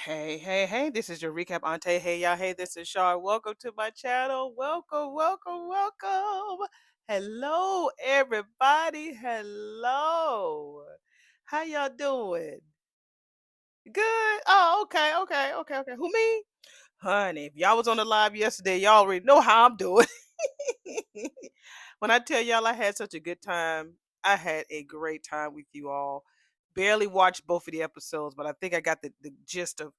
Hey, hey, hey, this is your recap auntie. Hey, y'all. Hey, this is Shar. Welcome to my channel. Welcome, welcome, welcome. Hello, everybody. Hello. How y'all doing? Good. Oh, okay, okay, okay, okay. Who, me? Honey, if y'all was on the live yesterday, y'all already know how I'm doing. When I tell y'all I had such a good time, I had a great time with you all. Barely watched both of the episodes, but I think I got the gist of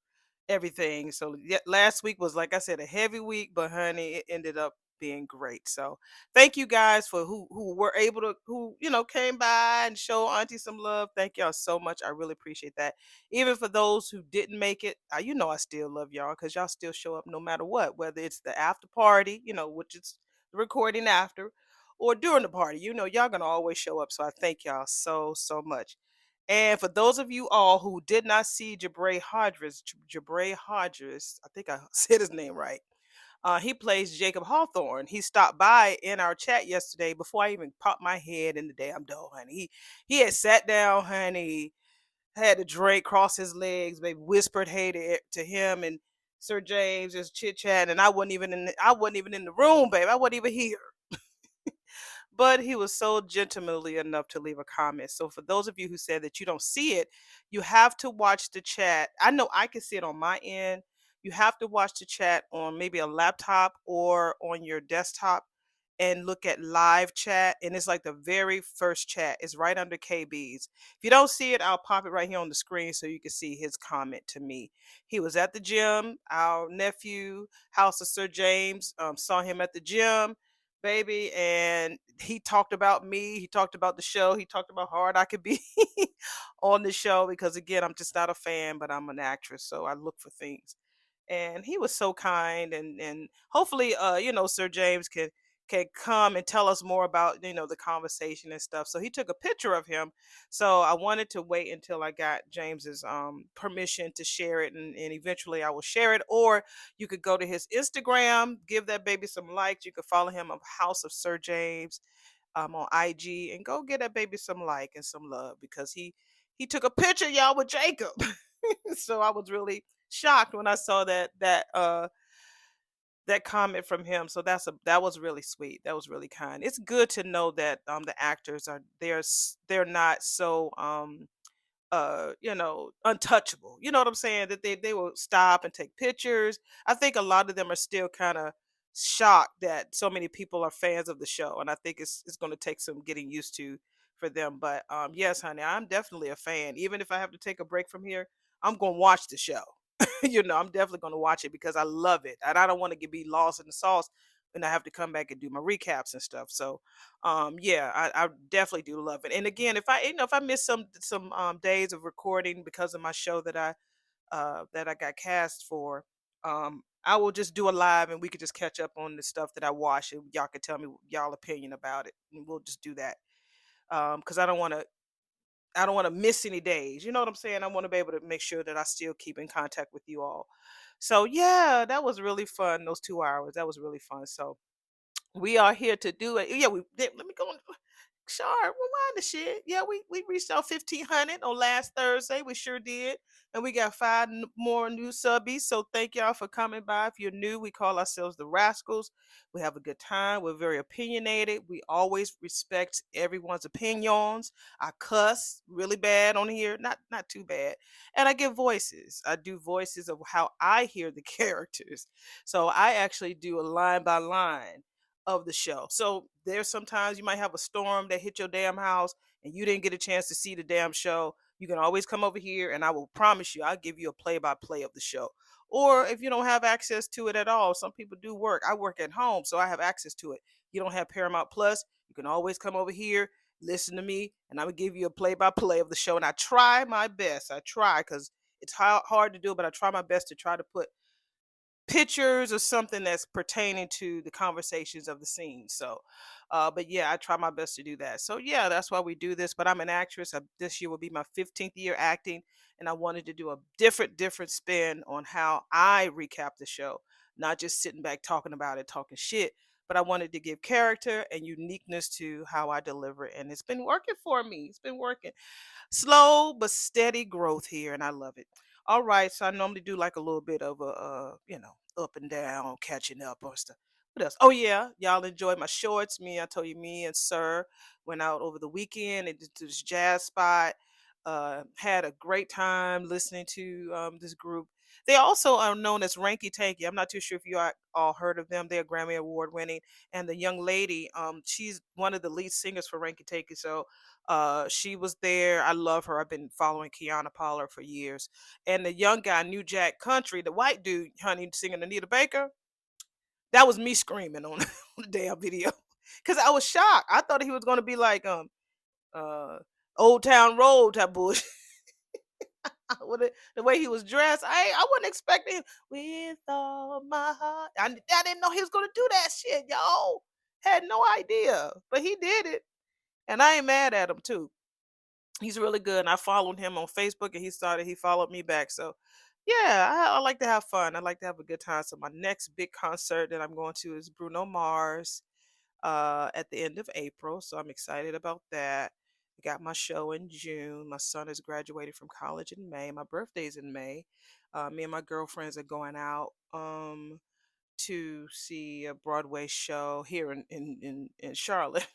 everything. So last week was, like I said, a heavy week, but honey, it ended up being great. So thank you guys for who were able to, who came by and show Auntie some love. Thank y'all so much. I really appreciate that. Even for those who didn't make it, I still love y'all because y'all still show up no matter what, whether it's the after party, which is the recording after, or during the party. Y'all gonna always show up. So I thank y'all so much. And for those of you all who did not see Jabray Hodges, I think I said his name right. He plays Jacob Hawthorne. He stopped by in our chat yesterday before I even popped my head in the damn door, honey. He had sat down, honey, had a drink, crossed his legs, maybe whispered hey to him and Sir James, just chit chat, and I wasn't even in the room, babe. I wasn't even here. But he was so gentlemanly enough to leave a comment. So for those of you who said that you don't see it, you have to watch the chat. I know I can see it on my end. You have to watch the chat on maybe a laptop or on your desktop and look at live chat. And it's like the very first chat is right under KB's. If you don't see it, I'll pop it right here on the screen so you can see his comment to me. He was at the gym. Our nephew, House of Sir James, saw him at the gym, baby, and he talked about me. He talked about the show. He talked about how hard I could be on the show because, again, I'm just not a fan, but I'm an actress, so I look for things. And he was so kind, and hopefully, Sir James can come and tell us more about the conversation and stuff. So he took a picture of him. So I wanted to wait until I got James's permission to share it, and eventually I will share it. Or you could go to his Instagram, give that baby some likes. You could follow him of House of Sir James on IG, and go get that baby some like and some love because he took a picture, y'all, with Jacob. So I was really shocked when I saw that comment from him. So that was really sweet. That was really kind. It's good to know that the actors they're not so untouchable. You know what I'm saying? That they will stop and take pictures. I think a lot of them are still kind of shocked that so many people are fans of the show, and I think it's going to take some getting used to for them. But yes, honey, I'm definitely a fan. Even if I have to take a break from here, I'm going to watch the show. I'm definitely going to watch it because I love it, and I don't want to be lost in the sauce and I have to come back and do my recaps and stuff. So yeah, I definitely do love it. And again, if I miss some days of recording because of my show that I got cast for, I will just do a live and we could just catch up on the stuff that I watched and y'all could tell me y'all opinion about it, and we'll just do that. Because I don't want to miss any days. You know what I'm saying? I want to be able to make sure that I still keep in contact with you all. So yeah, that was really fun. Those 2 hours, that was really fun. So we are here to do it. Yeah, let me go. Sure, rewind the shit. Yeah, we reached our 1,500 on last Thursday. We sure did, and we got five more new subbies. So thank y'all for coming by. If you're new, we call ourselves the Rascals. We have a good time. We're very opinionated. We always respect everyone's opinions. I cuss really bad on here, not too bad, and I give voices. I do voices of how I hear the characters. So I actually do a line by line of the show. So there's sometimes you might have a storm that hit your damn house and you didn't get a chance to see the damn show. You can always come over here and I will promise you I'll give you a play by play of the show. Or if you don't have access to it at all, some people do work. I work at home, so I have access to it. You don't have Paramount Plus, you can always come over here, listen to me, and I will give you a play by play of the show. And I try my best. I try because it's hard to do, but I try my best to try to put pictures or something that's pertaining to the conversations of the scene. So, but yeah, I try my best to do that. So yeah, that's why we do this. But I'm an actress. This year will be my 15th year acting, and I wanted to do a different spin on how I recap the show, not just sitting back talking about it, talking shit. But I wanted to give character and uniqueness to how I deliver it, and it's been working for me. It's been working. Slow but steady growth here, and I love it. All right, so I normally do like a little bit of a, up and down, catching up or stuff. What else? Oh yeah, y'all enjoyed my shorts. I told you, me and Sir went out over the weekend and to this jazz spot. Had a great time listening to this group. They also are known as Ranky Tanky. I'm not too sure if you all heard of them. They're Grammy Award winning, and the young lady, she's one of the lead singers for Ranky Tanky. So she was there. I love her. I've been following Kiana Pollard for years. And the young guy, New Jack Country, the white dude, honey, singing Anita Baker, that was me screaming on, on the damn video. Cause I was shocked. I thought he was gonna be like uh Old Town Road type bullshit. With the way he was dressed, I wasn't expecting him with all my heart. I didn't know he was gonna do that shit, y'all. Had no idea, but he did it, and I ain't mad at him too. He's really good. And I followed him on Facebook, and he followed me back. So yeah, I like to have fun. I like to have a good time. So my next big concert that I'm going to is Bruno Mars at the end of April. So I'm excited about that. I got my show in June. My son is graduating from college in May. My birthday's in May. Me and my girlfriends are going out to see a Broadway show here in Charlotte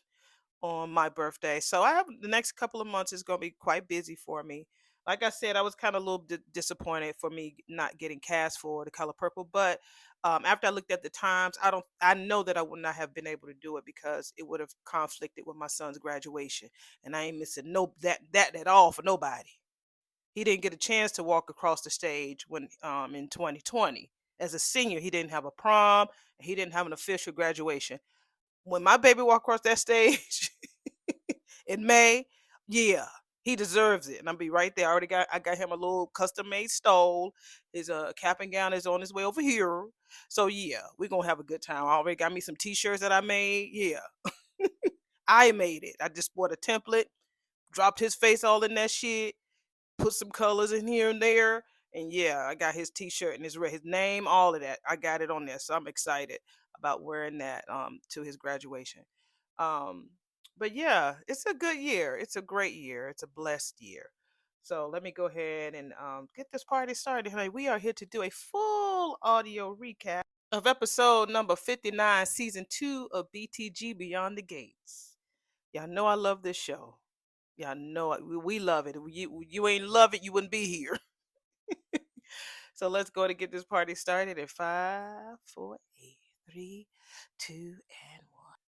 on my birthday. So I have the next couple of months is going to be quite busy for me. Like I said, I was kind of a little disappointed for me not getting cast for The Color Purple, but after I looked at the times, I know that I would not have been able to do it because it would have conflicted with my son's graduation, and I ain't missing no that at all for nobody. He didn't get a chance to walk across the stage when in 2020 as a senior. He didn't have a prom. He didn't have an official graduation. When my baby walked across that stage in May, yeah, he deserves it. And I'll be right there. I got him a little custom made stole. His cap and gown is on his way over here. So yeah, we're gonna have a good time. I already got me some t-shirts that I made. Yeah. I made it. I just bought a template, dropped his face all in that shit, put some colors in here and there. And yeah, I got his t-shirt and his name, all of that. I got it on there. So I'm excited about wearing that to his graduation. Um, but yeah, it's a good year. It's a great year. It's a blessed year. So let me go ahead and get this party started. Honey, we are here to do a full audio recap of episode number 59, season 2 of BTG Beyond the Gates. Y'all know I love this show. Y'all know it. We love it. You ain't love it, you wouldn't be here. So let's go to get this party started at 5, 4, 8, 3, 2, and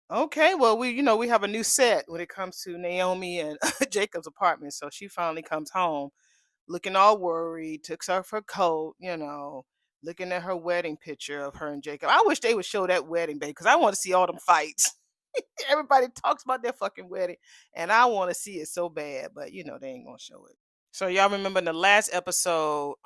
1. Okay, well we have a new set when it comes to Naomi and Jacob's apartment. So she finally comes home looking all worried, took off her coat, looking at her wedding picture of her and Jacob. I wish they would show that wedding, babe, because I want to see all them fights. Everybody talks about their fucking wedding, and I want to see it so bad, but they ain't gonna show it. So y'all remember in the last episode,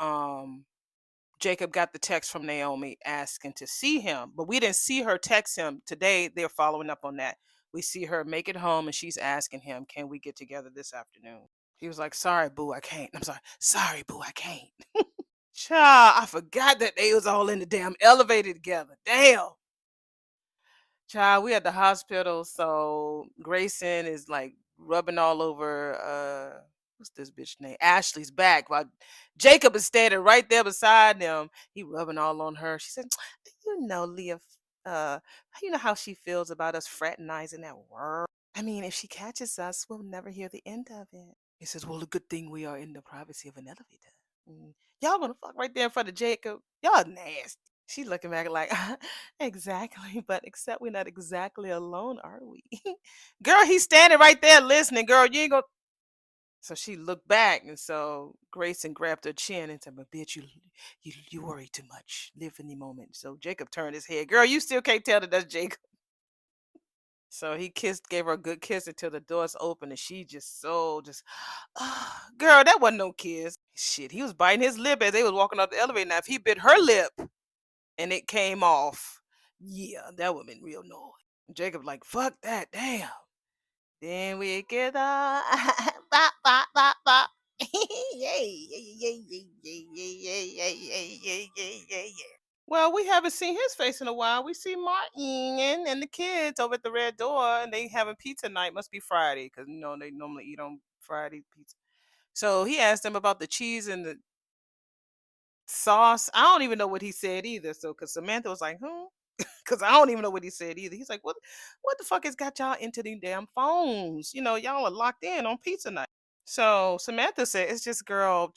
Jacob got the text from Naomi asking to see him, but we didn't see her text him. Today they're following up on that. We see her make it home, and she's asking him, "Can we get together this afternoon?" He was like, "Sorry, boo, I can't." I'm sorry. "Sorry, boo, I can't." Child, I forgot that they was all in the damn elevator together. Damn. Child, we at the hospital, so Grayson is like rubbing all over what's this bitch name? Ashley's back while Jacob is standing right there beside them. He rubbing all on her. She said, Leah, uh, you know how she feels about us fraternizing at work. I mean, if she catches us, we'll never hear the end of it. He says, "Well, a good thing we are in the privacy of an elevator." Y'all gonna fuck right there in front of Jacob. Y'all nasty. She looking back like, exactly, but except we're not exactly alone, are we? Girl, he's standing right there listening, girl. You ain't gonna. So she looked back, and so Grayson grabbed her chin and said, "But bitch, you worry too much. Live in the moment." So Jacob turned his head. Girl, you still can't tell that that's Jacob. So he gave her a good kiss until the doors open, and she girl, that wasn't no kiss. Shit, he was biting his lip as they was walking up the elevator. Now, if he bit her lip and it came off, yeah, that would have been real noise. Jacob like, fuck that, damn. Then we get bop, bop, bop, bop. Yay, yay, yay, yay, yay, yay, yay, yay, yay, yay, yay, yay. Well, we haven't seen his face in a while. We see Martin and the kids over at the Red Door, and they having pizza night. Must be Friday, because they normally eat on Friday pizza. So he asked them about the cheese and the Sauce. I don't even know what he said either. So, because Samantha was like, "Hmm," because I don't even know what he said either. He's like, What the fuck has got y'all into these damn phones? Y'all are locked in on pizza night." So Samantha said, "It's just girl,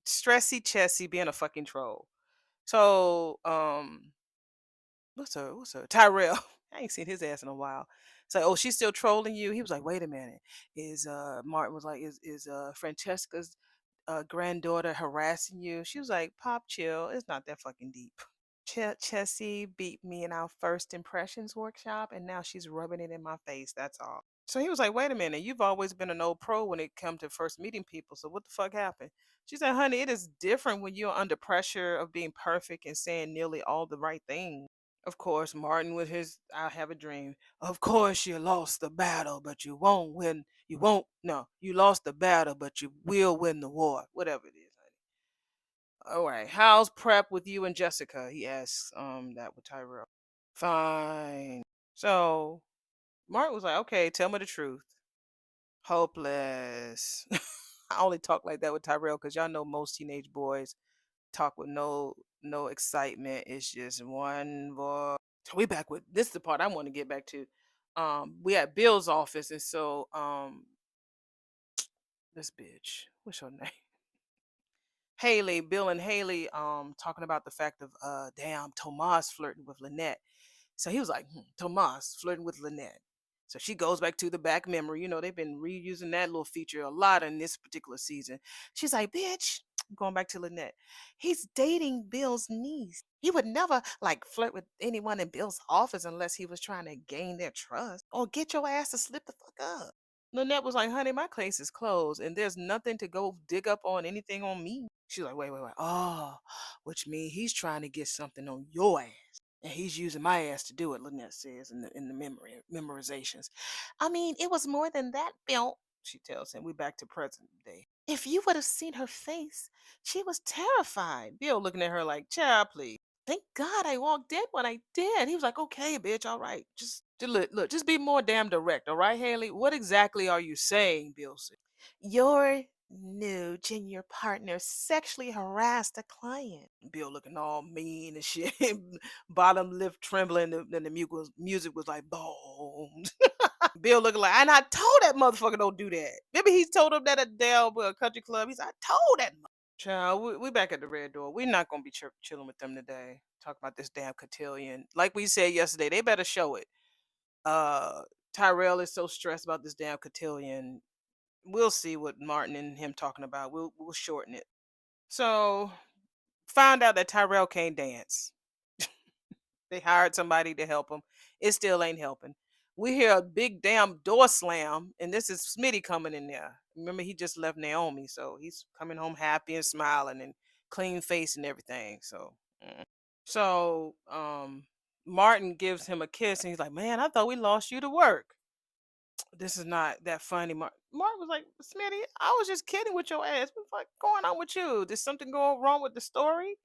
stressy, chessy, being a fucking troll." So, what's her Tyrell? I ain't seen his ass in a while. It's like, oh, she's still trolling you. He was like, wait a minute. Is Martin was like, is Francesca's granddaughter harassing you? She was like, Pop, chill. It's not that fucking deep. Chessie beat me in our first impressions workshop, and now she's rubbing it in my face. That's all. So he was like, wait a minute. You've always been an old pro when it come to first meeting people. So what the fuck happened? She said, honey, it is different when you're under pressure of being perfect and saying nearly all the right things. Of course, Martin with his I have a dream. Of course you lost the battle, but you won't win. You won't no, you lost the battle, but you will win the war. Whatever it is, honey. All right. How's prep with you and Jessica? He asks that with Tyrell. Fine. So Martin was like, okay, tell me the truth. Hopeless. I only talk like that with Tyrell because y'all know most teenage boys talk with no excitement. It's just one voice. We back with this is the part I want to get back to. We at Bill's office, and so this bitch, what's her name? Haley, Bill and Haley talking about the fact of damn Tomas flirting with Lynette. So he was like, Tomas flirting with Lynette. So she goes back to the back memory. They've been reusing that little feature a lot in this particular season. She's like, bitch, going back to Lynette. He's dating Bill's niece. He would never like flirt with anyone in Bill's office unless he was trying to gain their trust or get your ass to slip the fuck up. Lynette was like, honey, my case is closed and there's nothing to go dig up on anything on me. She's like, wait, wait, wait. Oh, which means he's trying to get something on your ass. And he's using my ass to do it, Lynette says in the memorizations. I mean, it was more than that, Bill, she tells him. We back to present day. If you would have seen her face, she was terrified. Bill looking at her like, child, please. Thank God I walked in when I did. He was like, okay, bitch, all right. Just look, just be more damn direct, all right, Haley? What exactly are you saying, Bill said. Your new junior partner sexually harassed a client. Bill looking all mean and shit, bottom lip trembling, and the music was like boom. Bill looking like, and I told that motherfucker don't do that. Maybe he's told him that at Dell Country Club. He's, I told that. Child, we back at the red door. We're not gonna be chilling with them today. Talk about this damn cotillion. Like we said yesterday, they better show it. Uh, Tyrell is so stressed about this damn cotillion. We'll see what Martin and him talking about. We'll shorten it. So found out that Tyrell can't dance. They hired somebody to help him. It still ain't helping. We hear a big damn door slam, and this is Smitty coming in there. Remember, he just left Naomi, so he's coming home happy and smiling and clean face and everything. So, Martin gives him a kiss, and he's like, "Man, I thought we lost you to work." This is not that funny. Mark was like, Smitty, I was just kidding with your ass. What's like going on with you? Did something go wrong with the story?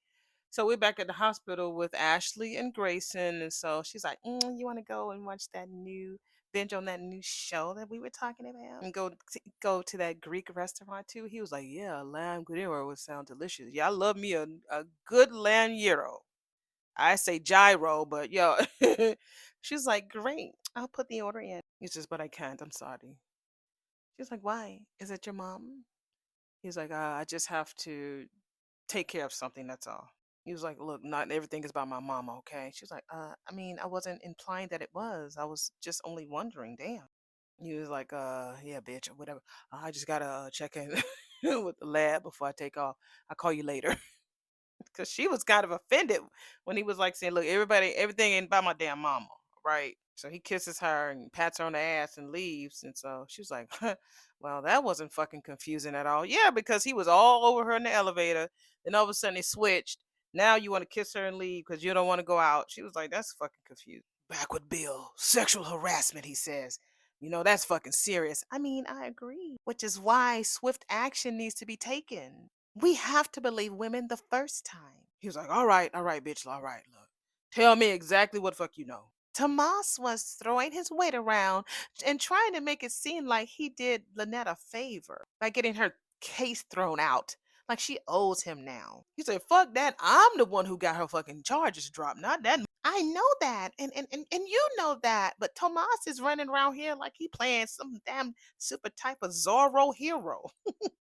So we're back at the hospital with Ashley and Grayson. And so she's like, you want to go and watch that new binge on that new show that we were talking about? And go to that Greek restaurant too? He was like, yeah, lamb gyro would sound delicious. Yeah, I love me a good lamb gyro. I say gyro, but yo, she's like, great. I'll put the order in. He says, but I can't. I'm sorry. She's like, why? Is it your mom? He's like, I just have to take care of something. That's all. He was like, look, not everything is about my mama, okay? She's like, I mean, I wasn't implying that it was. I was just only wondering, damn. He was like, yeah, bitch, or whatever. I just gotta check in with the lab before I take off. I'll call you later. Because she was kind of offended when he was like saying, look, everything ain't about my damn mama, right? So he kisses her and pats her on the ass and leaves. And so she was like, well, that wasn't fucking confusing at all. Yeah, because he was all over her in the elevator. Then all of a sudden he switched. Now you want to kiss her and leave because you don't want to go out. She was like, that's fucking confusing. Back with Bill. Sexual harassment, he says. That's fucking serious. I mean, I agree. Which is why swift action needs to be taken. We have to believe women the first time. He was like, all right, bitch, all right, look. Tell me exactly what the fuck you know. Tomas was throwing his weight around and trying to make it seem like he did Lynette a favor by getting her case thrown out. Like she owes him now. He said, fuck that. I'm the one who got her fucking charges dropped, not that. I know that. And you know that. But Tomas is running around here like he playing some damn super type of Zorro hero.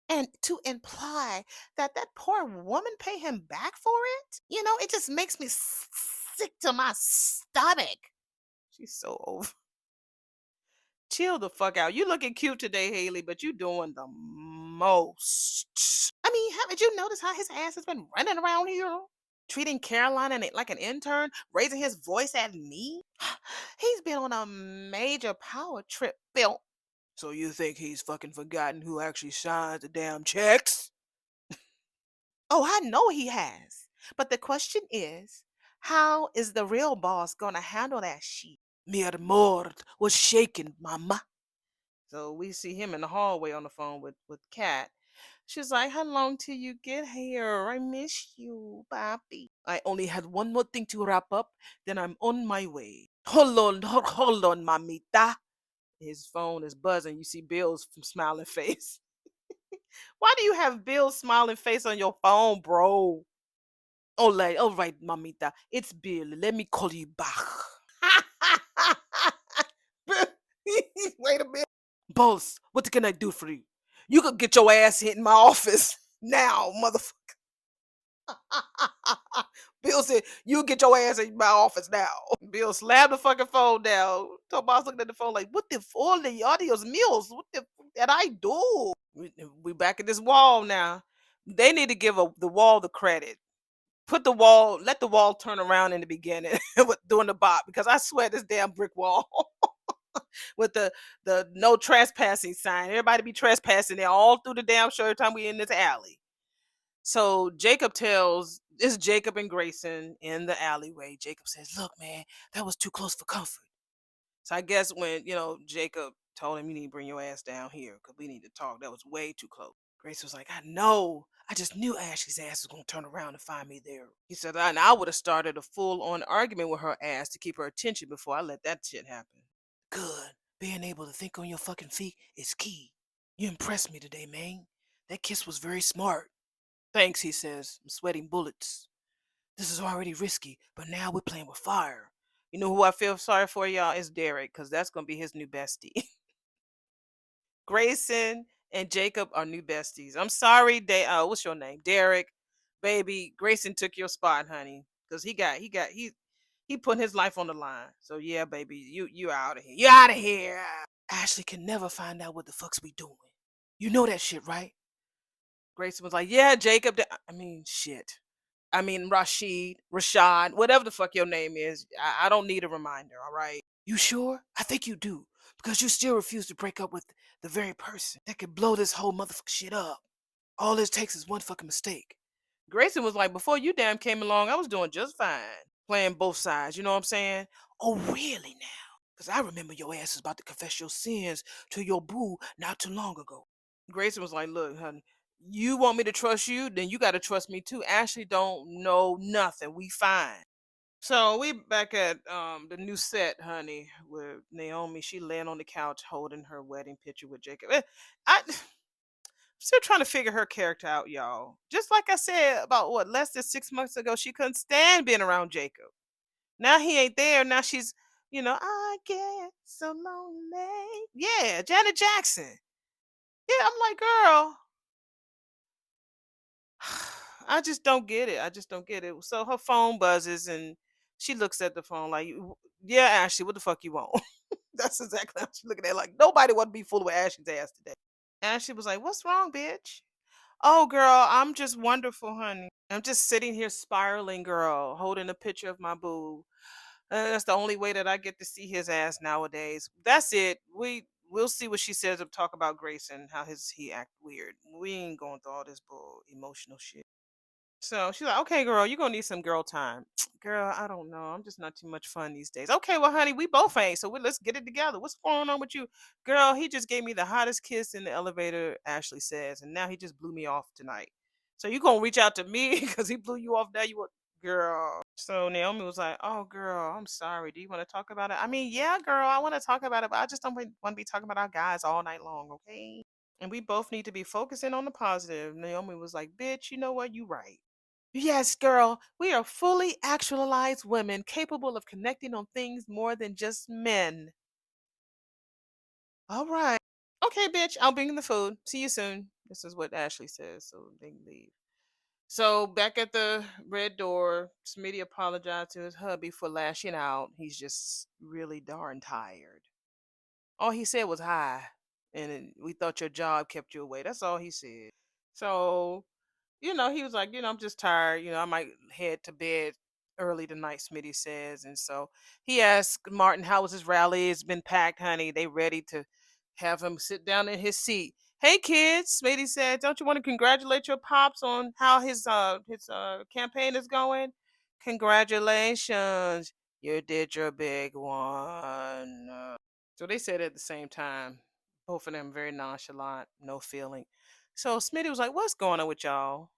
And to imply that that poor woman pay him back for it, it just makes me sick to my stomach. She's so over. Chill the fuck out. You looking cute today, Haley, but you doing the most. I mean, haven't you noticed how his ass has been running around here? Treating Caroline like an intern, raising his voice at me? He's been on a major power trip, Bill. So you think he's fucking forgotten who actually signs the damn checks? Oh, I know he has. But the question is, how is the real boss gonna handle that shit? Mi amor was shaking, mama. So we see him in the hallway on the phone with Kat. She's like, how long till you get here? I miss you, papi. I only had one more thing to wrap up, then I'm on my way. Hold on, mamita. His phone is buzzing. You see Bill's smiling face. Why do you have Bill's smiling face on your phone, bro? All right, mamita. It's Bill. Let me call you back. Wait a minute. Boss, what can I do for you? You could get your ass hit in my office now, motherfucker. Bill said, you get your ass in my office now. Bill slammed the fucking phone down. Tomas looking at the phone like, what the all the audios meals? What the did I do? We back at this wall now. They need to give the wall the credit. Let the wall turn around in the beginning doing the bop, because I swear this damn brick wall with the no trespassing sign. Everybody be trespassing there all through the damn show every time we in this alley. So Jacob tells it's Jacob and Grayson in the alleyway. Jacob says, look, man, that was too close for comfort. So I guess when, Jacob told him, you need to bring your ass down here because we need to talk, that was way too close. Grace was like, I know. I just knew Ashley's ass was going to turn around and find me there. He said, and I would have started a full-on argument with her ass to keep her attention before I let that shit happen. Good. Being able to think on your fucking feet is key. You impressed me today, man. That kiss was very smart. Thanks, he says. I'm sweating bullets. This is already risky, but now we're playing with fire. You know who I feel sorry for, y'all? Is Derek, because that's going to be his new bestie. Grayson and Jacob are new besties. I'm sorry, what's your name? Derek. Baby, Grayson took your spot, honey. Because he put his life on the line. So yeah, baby, you out of here. You out of here. Ashley can never find out what the fuck's we doing. You know that shit, right? Grayson was like, yeah, Jacob. I mean, shit. I mean, Rashad, whatever the fuck your name is. I don't need a reminder, all right? You sure? I think you do. Because you still refuse to break up with the very person that could blow this whole motherfucking shit up. All it takes is one fucking mistake. Grayson was like, before you damn came along, I was doing just fine. Playing both sides, you know what I'm saying? Oh, really now? Because I remember your ass was about to confess your sins to your boo not too long ago. Grayson was like, look, honey, you want me to trust you, then you got to trust me too. Ashley don't know nothing. We fine. So we back at the new set, honey, with Naomi. She laying on the couch holding her wedding picture with Jacob. I'm still trying to figure her character out, y'all. Just like I said about less than 6 months ago, she couldn't stand being around Jacob. Now he ain't there. Now she's, I get so lonely. Yeah, Janet Jackson. Yeah, I'm like, girl, I just don't get it. I just don't get it. So her phone buzzes and she looks at the phone like, yeah, Ashley, what the fuck you want? That's exactly how she looking at it. Like, nobody want to be fooling with Ashley's ass today. Ashley was like, what's wrong, bitch? Oh, girl, I'm just wonderful, honey. I'm just sitting here spiraling, girl, holding a picture of my boo. That's the only way that I get to see his ass nowadays. That's it. We'll see what she says to talk about Grayson, how he act weird. We ain't going through all this bull emotional shit. So she's like, okay, girl, you're gonna need some girl time. Girl, I don't know. I'm just not too much fun these days. Okay, well, honey, we both ain't. So let's get it together. What's going on with you? Girl, he just gave me the hottest kiss in the elevator, Ashley says, and now he just blew me off tonight. So you gonna reach out to me because he blew you off now? You want girl. So Naomi was like, oh girl, I'm sorry. Do you want to talk about it? I mean, yeah, girl, I want to talk about it, but I just don't want to be talking about our guys all night long, okay? And we both need to be focusing on the positive. Naomi was like, bitch, you know what? You right. Yes, girl, we are fully actualized women capable of connecting on things more than just men. All right. Okay, bitch, I'll bring the food. See you soon. This is what Ashley says, so they can leave. So back at the red door, Smitty apologized to his hubby for lashing out. He's just really darn tired. All he said was hi, and we thought your job kept you away. That's all he said. So he was like, I'm just tired. I might head to bed early tonight, Smitty says. And so he asked Martin, how was his rally? It's been packed, honey. They ready to have him sit down in his seat. Hey kids, Smitty said, don't you want to congratulate your pops on how his campaign is going? Congratulations. You did your big one. So they said it at the same time. Both of them very nonchalant, no feeling. So Smitty was like, "What's going on with y'all?"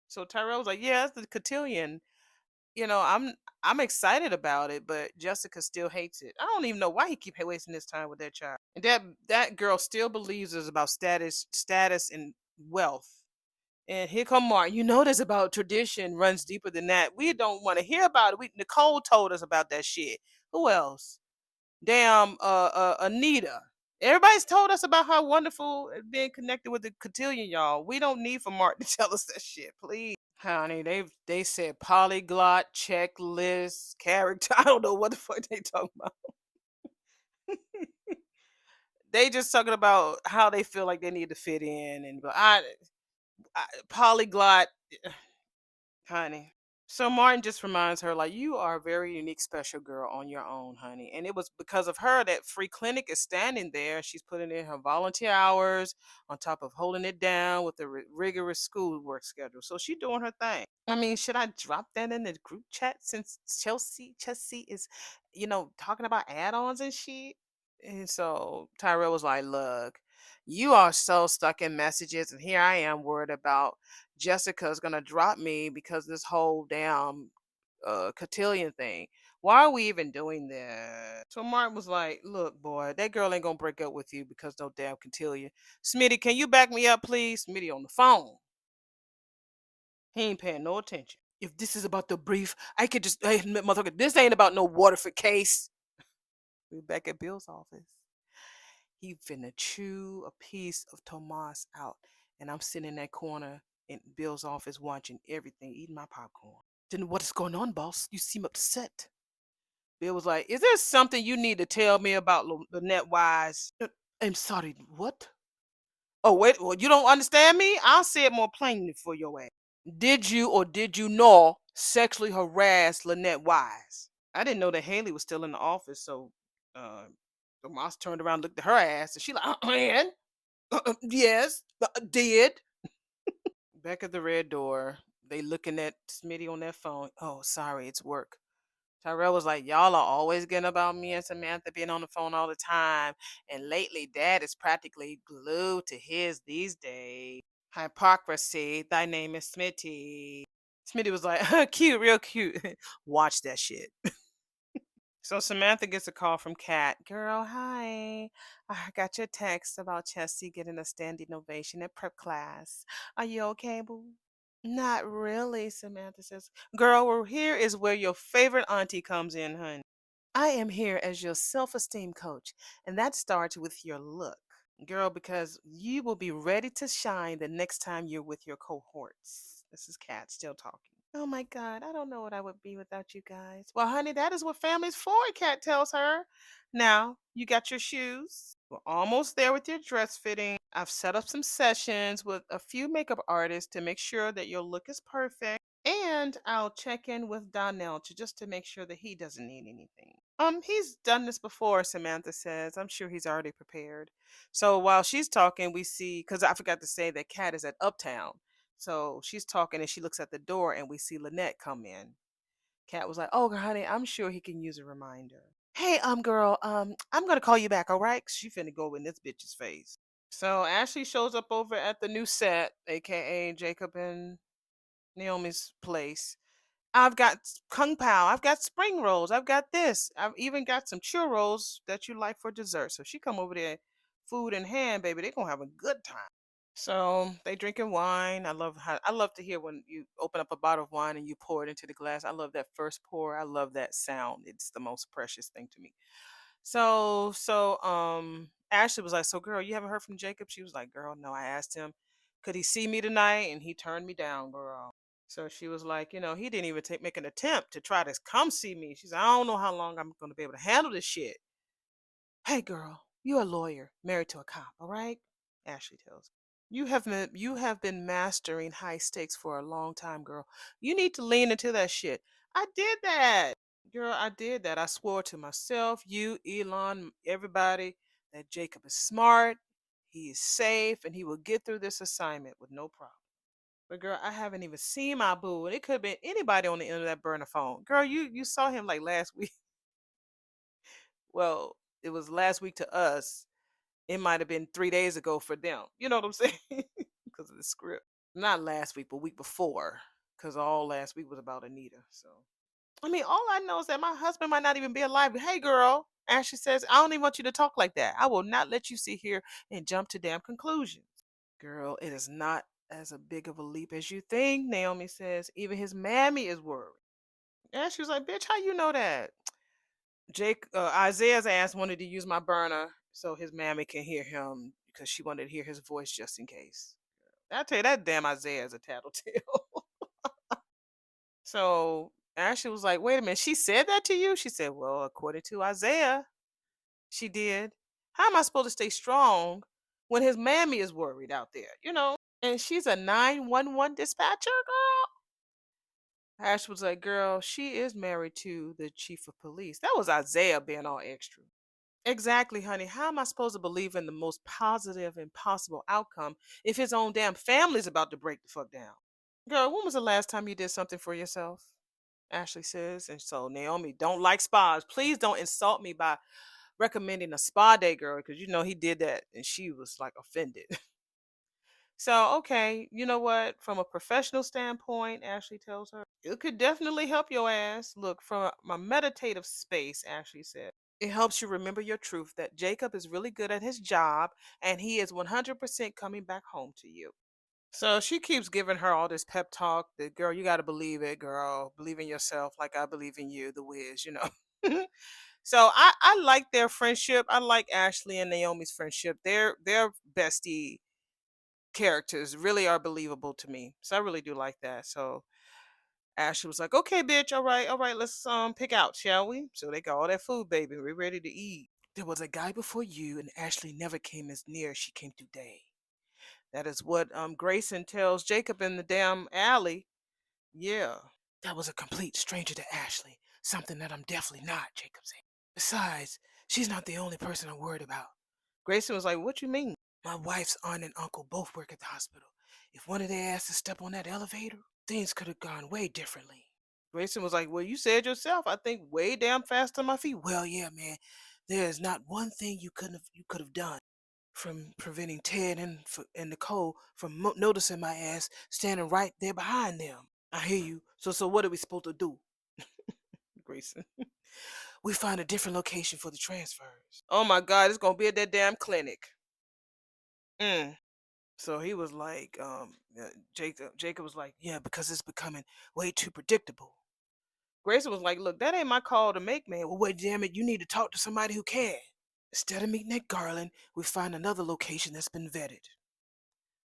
So Tyrell was like, "Yeah, it's the cotillion. I'm excited about it, but Jessica still hates it. I don't even know why he keep wasting his time with that child. And that girl still believes it's about status and wealth. And here come Mark. You know this about tradition runs deeper than that. We don't want to hear about it. Nicole told us about that shit. Who else? Damn, Anita. Everybody's told us about how wonderful being connected with the cotillion, y'all. We don't need for Mark to tell us that shit, please. Honey, they said polyglot, checklist, character. I don't know what the fuck they talking about. They just talking about how they feel like they need to fit in, and I polyglot, honey. So Martin just reminds her, like, you are a very unique, special girl on your own, honey. And it was because of her that free clinic is standing there. She's putting in her volunteer hours on top of holding it down with a rigorous schoolwork schedule. So she's doing her thing. I mean, should I drop that in the group chat since Chelsea is, talking about add-ons and shit? And so Tyrell was like, look, you are so stuck in messages, and here I am worried about Jessica's gonna drop me because this whole damn cotillion thing. Why are we even doing that? So Martin was like, look, boy, that girl ain't gonna break up with you because no damn cotillion. Smitty, can you back me up, please? Smitty on the phone. He ain't paying no attention. If this is about the brief, I could just, hey, motherfucker, this ain't about no Waterford case. We back at Bill's office. He finna chew a piece of Tomas out. And I'm sitting in that corner in Bill's office watching everything, eating my popcorn. Then what is going on, boss? You seem upset. Bill was like, is there something you need to tell me about Lynette Wise? I'm sorry, what? Oh, wait, well, you don't understand me? I'll say it more plainly for your ass. Did you or did you not sexually harass Lynette Wise? I didn't know that Haley was still in the office, so the mouse turned around, looked at her ass, and she like, and yes, did. Back at the red door, they looking at Smitty on their phone. Oh, sorry, it's work. Tyrell was like, y'all are always getting about me and Samantha being on the phone all the time. And lately, Dad is practically glued to his these days. Hypocrisy. Thy name is Smitty. Smitty was like, cute, real cute. Watch that shit. So Samantha gets a call from Kat. Girl, hi. I got your text about Chessie getting a standing ovation at prep class. Are you okay, boo? Not really, Samantha says. Girl, well, here is where your favorite auntie comes in, honey. I am here as your self esteem coach, and that starts with your look. Girl, because you will be ready to shine the next time you're with your cohorts. This is Kat still talking. Oh my God, I don't know what I would be without you guys. Well, honey, that is what family's for, Kat tells her. Now, you got your shoes. We're almost there with your dress fitting. I've set up some sessions with a few makeup artists to make sure that your look is perfect. And I'll check in with Donnell just to make sure that he doesn't need anything. He's done this before, Samantha says. I'm sure he's already prepared. So while she's talking, we see, because I forgot to say that Kat is at Uptown. So she's talking and she looks at the door and we see Lynette come in. Kat was like, oh, honey, I'm sure he can use a reminder. Hey, girl, I'm going to call you back, all right? 'Cause she finna go in this bitch's face. So Ashley shows up over at the new set, aka Jacob and Naomi's place. I've got kung pao, I've got spring rolls, I've got this. I've even got some churros that you like for dessert. So she come over there food in hand, baby, they're gonna have a good time. So they drinking wine. I love to hear when you open up a bottle of wine and you pour it into the glass. I love that first pour. I love that sound. It's the most precious thing to me. Ashley was like, "So girl, you haven't heard from Jacob?" She was like, "Girl, no." I asked him, "Could he see me tonight?" And he turned me down, girl. So she was like, he didn't even make an attempt to try to come see me. She's like, "I don't know how long I'm gonna be able to handle this shit." Hey girl, you're a lawyer, married to a cop, all right? Ashley tells. You have been mastering high stakes for a long time, girl. You need to lean into that shit. I did that. Girl, I did that. I swore to myself, you, Elon, everybody, that Jacob is smart, he is safe, and he will get through this assignment with no problem. But girl, I haven't even seen my boo. And it could have been anybody on the end of that burner phone. Girl, you saw him like last week. Well, it was last week to us. It might have been 3 days ago for them. You know what I'm saying? Because of the script. Not last week, but week before. Because all last week was about Anita. So I mean, all I know is that my husband might not even be alive. Hey girl. Ashley says, I don't even want you to talk like that. I will not let you sit here and jump to damn conclusions. Girl, it is not as a big of a leap as you think, Naomi says. Even his mammy is worried. And she was like, bitch, how you know that? Isaiah's ass wanted to use my burner so his mammy can hear him because she wanted to hear his voice just in case. I tell you, that damn Isaiah is a tattletale. So Ashley was like, wait a minute, she said that to you? She said, well, according to Isaiah, she did. How am I supposed to stay strong when his mammy is worried out there? And she's a 911 dispatcher, girl. Ash was like, girl, she is married to the chief of police. That was Isaiah being all extra. Exactly, honey. How am I supposed to believe in the most positive and possible outcome if his own damn family's about to break the fuck down? Girl, when was the last time you did something for yourself? Ashley says. And so Naomi don't like spas. Please don't insult me by recommending a spa day, girl, because he did that and she was like offended. So, okay, you know what? From a professional standpoint, Ashley tells her, it could definitely help your ass. Look, from a meditative space, Ashley said, it helps you remember your truth that Jacob is really good at his job and he is 100% coming back home to you. So she keeps giving her all this pep talk that, girl, you got to believe it, girl. Believe in yourself like I believe in you, the whiz. So I like their friendship. I like Ashley and Naomi's friendship. Their bestie characters really are believable to me. So I really do like that. So Ashley was like, okay, bitch, all right, let's pick out, shall we? So they got all that food, baby. We're ready to eat. There was a guy before you, and Ashley never came as near as she came today. That is what Grayson tells Jacob in the damn alley. Yeah. That was a complete stranger to Ashley. Something that I'm definitely not, Jacob said. Besides, she's not the only person I'm worried about. Grayson was like, what you mean? My wife's aunt and uncle both work at the hospital. If one of their asses step on that elevator, things could have gone way differently. Grayson was like, well, you said yourself, I think way damn fast on my feet. Well, yeah, man. There is not one thing you could have done from preventing Ted and Nicole from noticing my ass standing right there behind them. I hear you. So what are we supposed to do, Grayson? We find a different location for the transfers. Oh my God, it's gonna be at that damn clinic. Mm. So he was like, Jacob was like, yeah, because it's becoming way too predictable. Grayson was like, look, that ain't my call to make, man. Well, wait, damn it, you need to talk to somebody who can. Instead of meeting at Garland, we find another location that's been vetted.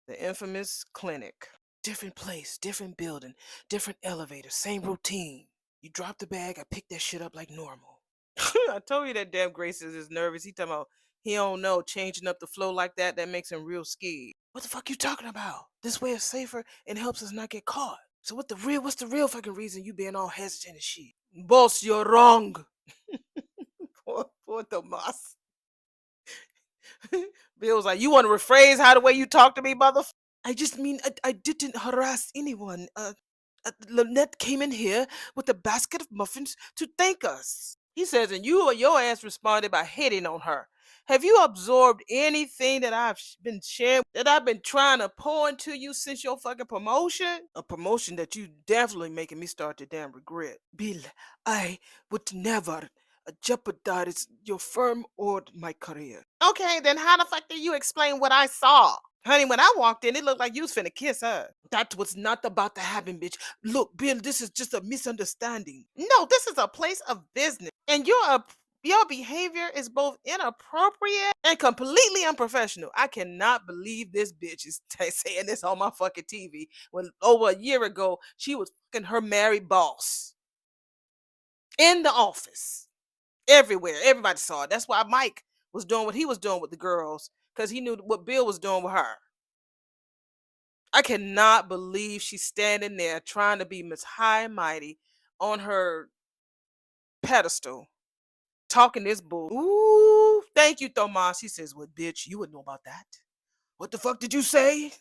The infamous clinic. Different place, different building, different elevator, same routine. You drop the bag, I pick that shit up like normal. I told you that damn Grayson is nervous. He talking about he don't know changing up the flow like that makes him real scared. What the fuck you talking about? This way is safer and helps us not get caught. So what's the real fucking reason you being all hesitant and shit? Boss, you're wrong. Poor Tomas. Bill was like, you want to rephrase how the way you talk to me, mother? I just mean I didn't harass anyone. Lynette came in here with a basket of muffins to thank us. He says, and you or your ass responded by hitting on her. Have you absorbed anything that I've been sharing, that I've been trying to pour into you since your fucking promotion? A promotion that you definitely making me start to damn regret. Bill, I would never jeopardized your firm or my career. Okay, then how the fuck do you explain what I saw? Honey, when I walked in, it looked like you was finna kiss her. That was not about to happen, bitch. Look, Bill, this is just a misunderstanding. No, this is a place of business. And your behavior is both inappropriate and completely unprofessional. I cannot believe this bitch is saying this on my fucking TV when over a year ago she was fucking her married boss in the office. Everywhere. Everybody saw it. That's why Mike was doing what he was doing with the girls because he knew what Bill was doing with her. I cannot believe she's standing there trying to be Miss High and Mighty on her pedestal, talking this bull. Ooh, thank you, Thomas. He says, "Well, bitch, you wouldn't know about that. What the fuck did you say?"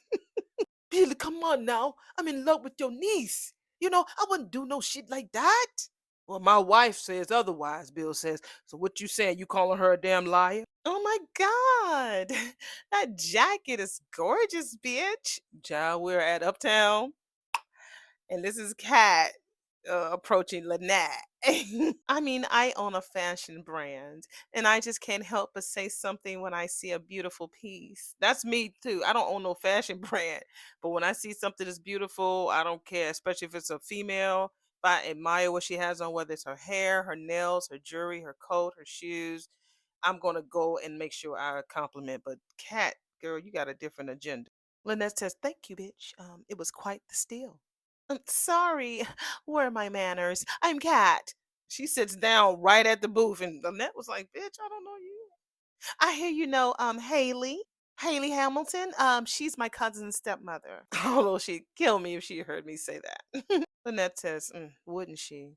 Billy, come on now. I'm in love with your niece. I wouldn't do no shit like that. Well, my wife says otherwise, Bill says. So what you saying? You calling her a damn liar? Oh my God. That jacket is gorgeous, bitch. Child, we're at Uptown, and this is Kat approaching Lynette. I mean, I own a fashion brand, and I just can't help but say something when I see a beautiful piece. That's me too. I don't own no fashion brand, but when I see something that's beautiful, I don't care, especially if it's a female. If I admire what she has on, whether it's her hair, her nails, her jewelry, her coat, her shoes, I'm gonna go and make sure I compliment. But Kat, girl, you got a different agenda. Lynette says, "Thank you, bitch. It was quite the steal." Sorry, where are my manners? I'm Kat. She sits down right at the booth, and Lynette was like, "Bitch, I don't know you. I hear you know, Haley, Haley Hamilton. She's my cousin's stepmother." Although she'd kill me if she heard me say that. Lynette says, "Wouldn't she?"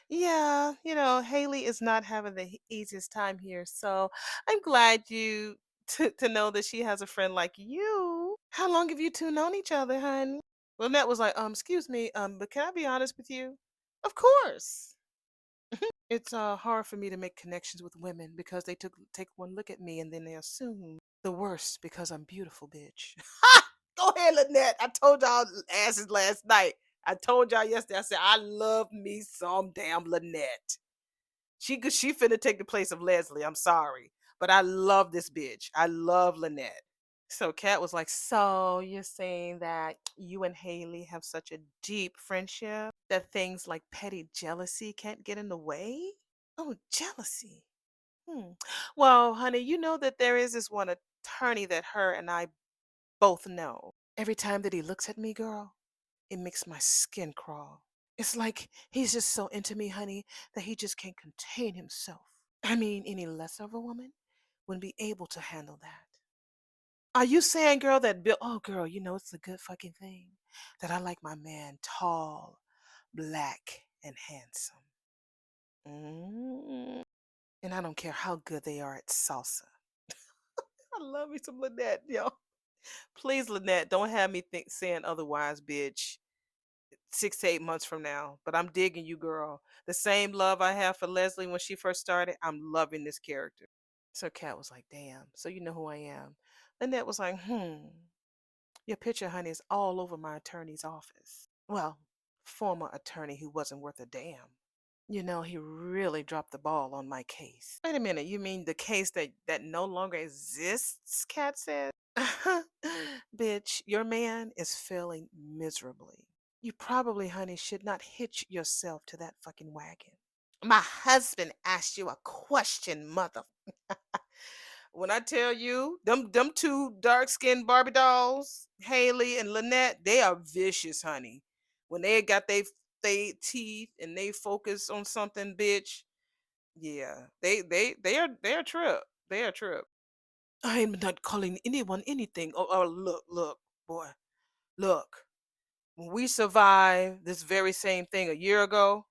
Yeah, Haley is not having the easiest time here, so I'm glad you to know that she has a friend like you. How long have you two known each other, honey? Lynette was like, excuse me, but can I be honest with you? Of course. It's hard for me to make connections with women because they take one look at me and then they assume the worst because I'm beautiful, bitch. Ha! Go ahead, Lynette. I told y'all asses last night. I told y'all yesterday. I said I love me some damn Lynette. She finna take the place of Leslie. I'm sorry, but I love this bitch. I love Lynette. So Kat was like, "So you're saying that you and Haley have such a deep friendship that things like petty jealousy can't get in the way?" Oh, jealousy. Hmm. Well, honey, you know that there is this one attorney that her and I both know. Every time that he looks at me, girl, it makes my skin crawl. It's like he's just so into me, honey, that he just can't contain himself. I mean, any less of a woman wouldn't be able to handle that. Are you saying, girl, that Bill? Oh, girl, it's a good fucking thing that I like my man tall, black, and handsome. Mm. And I don't care how good they are at salsa. I love me some Lynette, yo. Please, Lynette, don't have me saying otherwise, bitch. 6 to 8 months from now. But I'm digging you, girl. The same love I have for Leslie when she first started, I'm loving this character. So Kat was like, "Damn, so you know who I am." Lynette was like, "Your picture, honey, is all over my attorney's office." Well, former attorney who wasn't worth a damn. He really dropped the ball on my case. Wait a minute, you mean the case that no longer exists, Kat said? Bitch, your man is failing miserably. You probably, honey, should not hitch yourself to that fucking wagon. My husband asked you a question, mother. When I tell you, them two dark skinned Barbie dolls, Haley and Lynette, they are vicious, honey. When they got they teeth and they focus on something, bitch. Yeah, they are a trip. They are a trip. I'm not calling anyone anything. Oh, look, boy, look. When we survived this very same thing a year ago,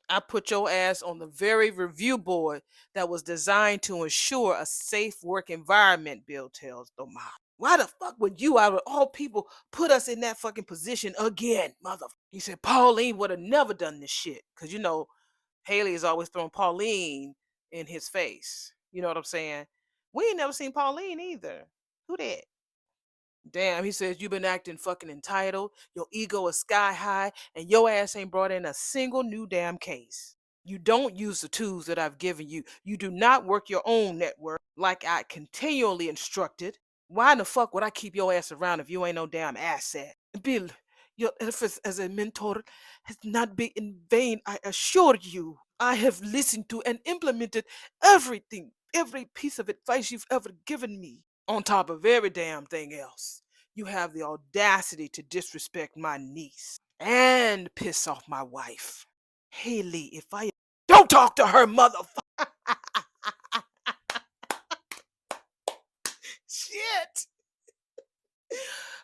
I put your ass on the very review board that was designed to ensure a safe work environment, Bill tells Doma. Why the fuck would you, out of all people, put us in that fucking position again, mother? He said Pauline would have never done this shit. Because, Haley is always throwing Pauline in his face. You know what I'm saying? We ain't never seen Pauline either. Who that? Damn, he says you've been acting fucking entitled. Your ego is sky high, and your ass ain't brought in a single new damn case. You don't use the tools that I've given you. You do not work your own network like I continually instructed. Why in the fuck would I keep your ass around if you ain't no damn asset? Bill, your efforts as a mentor has not been in vain, I assure you. I have listened to and implemented everything, every piece of advice you've ever given me. On top of every damn thing else, you have the audacity to disrespect my niece and piss off my wife. Haley, if I don't talk to her, motherfucker. Shit.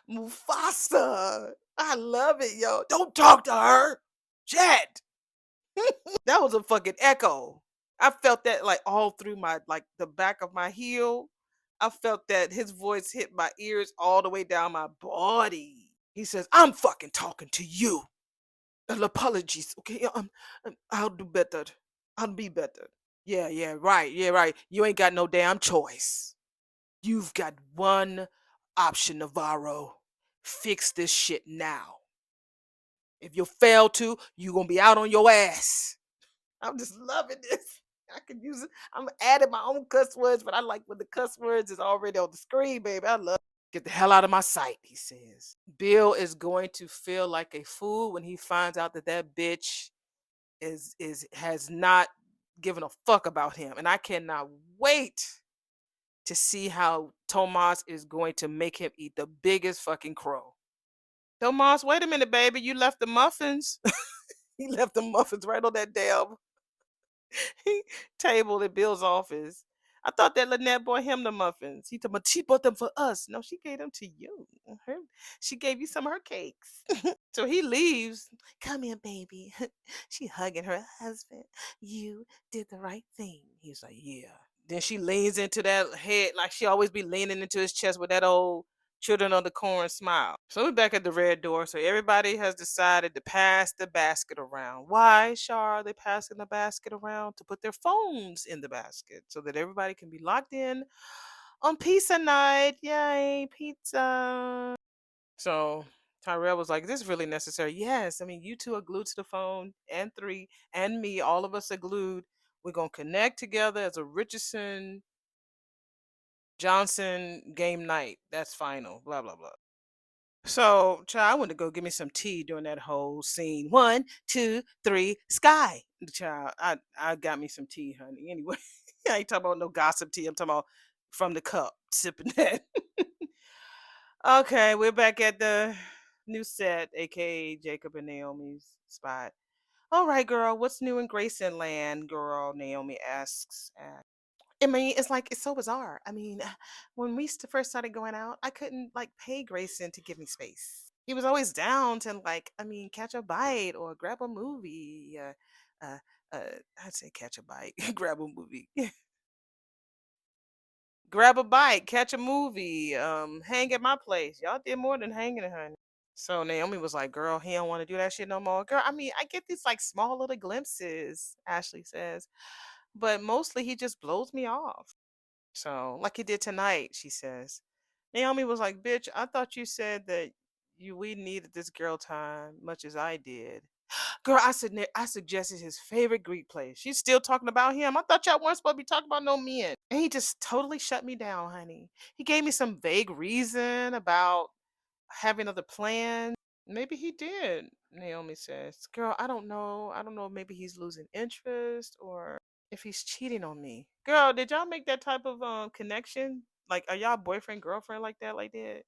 Mufasa. I love it, yo. Don't talk to her. Shit. That was a fucking echo. I felt that like all through my like the back of my heel. I felt that his voice hit my ears all the way down my body. He says, "I'm fucking talking to you." Apologies, okay? I'll do better. I'll be better. Yeah, yeah, right. Yeah, right. You ain't got no damn choice. You've got one option, Navarro. Fix this shit now. If you fail to, you gonna be out on your ass. I'm just loving this. I could use it. I'm adding my own cuss words, but I like when the cuss words is already on the screen, baby. I love. Get the hell out of my sight, he says. Bill is going to feel like a fool when he finds out that that bitch is has not given a fuck about him, and I cannot wait to see how Tomas is going to make him eat the biggest fucking crow. Tomas, wait a minute, baby. You left the muffins. He left the muffins right on that damn table at Bill's office. I thought that Lynette bought him the muffins. He told me she bought them for us. No, she gave them to you. She gave you some of her cakes. So he leaves. Come here, baby. She hugging her husband. You did the right thing. He's like, yeah. Then she leans into that head like she always be leaning into his chest with that old children of the corn smile. So we're back at the red door. So everybody has decided to pass the basket around. Why, Shar, are they passing the basket around? To put their phones in the basket so that everybody can be locked in on pizza night. Yay, pizza. So Tyrell was like, "Is this really necessary?" Yes. I mean, you two are glued to the phone, and three, and me. All of us are glued. We're going to connect together as a Richardson Johnson game night. That's final. Blah, blah, blah. So, child, I went to go get me some tea during that whole scene. One, two, three, sky. Child, I got me some tea, honey. Anyway, I ain't talking about no gossip tea. I'm talking about from the cup, sipping that. Okay, we're back at the new set, aka Jacob and Naomi's spot. All right, girl, what's new in Grayson Land, girl? Naomi asks. I mean, it's like it's so bizarre. I mean, when we first started going out, I couldn't like pay Grayson to give me space. He was always down to like, I mean, catch a bite or grab a movie. Uh, I'd say catch a bite, grab a movie, grab a bite, catch a movie, hang at my place. Y'all did more than hanging, honey. So Naomi was like, "Girl, he don't want to do that shit no more." Girl, I mean, I get these like small little glimpses. Ashley says, but mostly he just blows me off. So, like he did tonight, she says. Naomi was like, "Bitch, I thought you said that we needed this girl time much as I did." Girl, I suggested his favorite Greek place. She's still talking about him. I thought y'all weren't supposed to be talking about no men. And he just totally shut me down, honey. He gave me some vague reason about having other plans. Maybe he did, Naomi says. Girl, I don't know. I don't know if maybe he's losing interest or if he's cheating on me. Girl, did y'all make that type of connection? Like, are y'all boyfriend, girlfriend like that? Like that?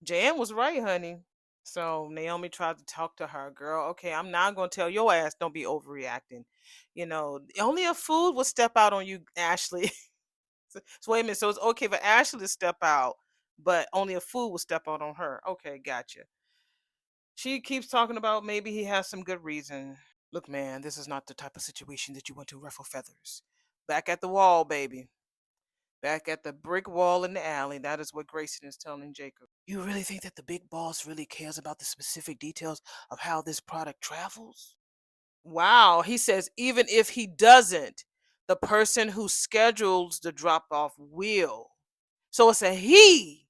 Jan was right, honey. So Naomi tried to talk to her, girl. Okay, I'm not gonna tell your ass don't be overreacting. You know, only a fool will step out on you, Ashley. So wait a minute. So it's okay for Ashley to step out, but only a fool will step out on her. Okay, gotcha. She keeps talking about maybe he has some good reason. Look, man, this is not the type of situation that you want to ruffle feathers. Back at the wall, baby. Back at the brick wall in the alley. That is what Grayson is telling Jacob. You really think that the big boss really cares about the specific details of how this product travels? Wow. He says, even if he doesn't, the person who schedules the drop off will. So it's a he.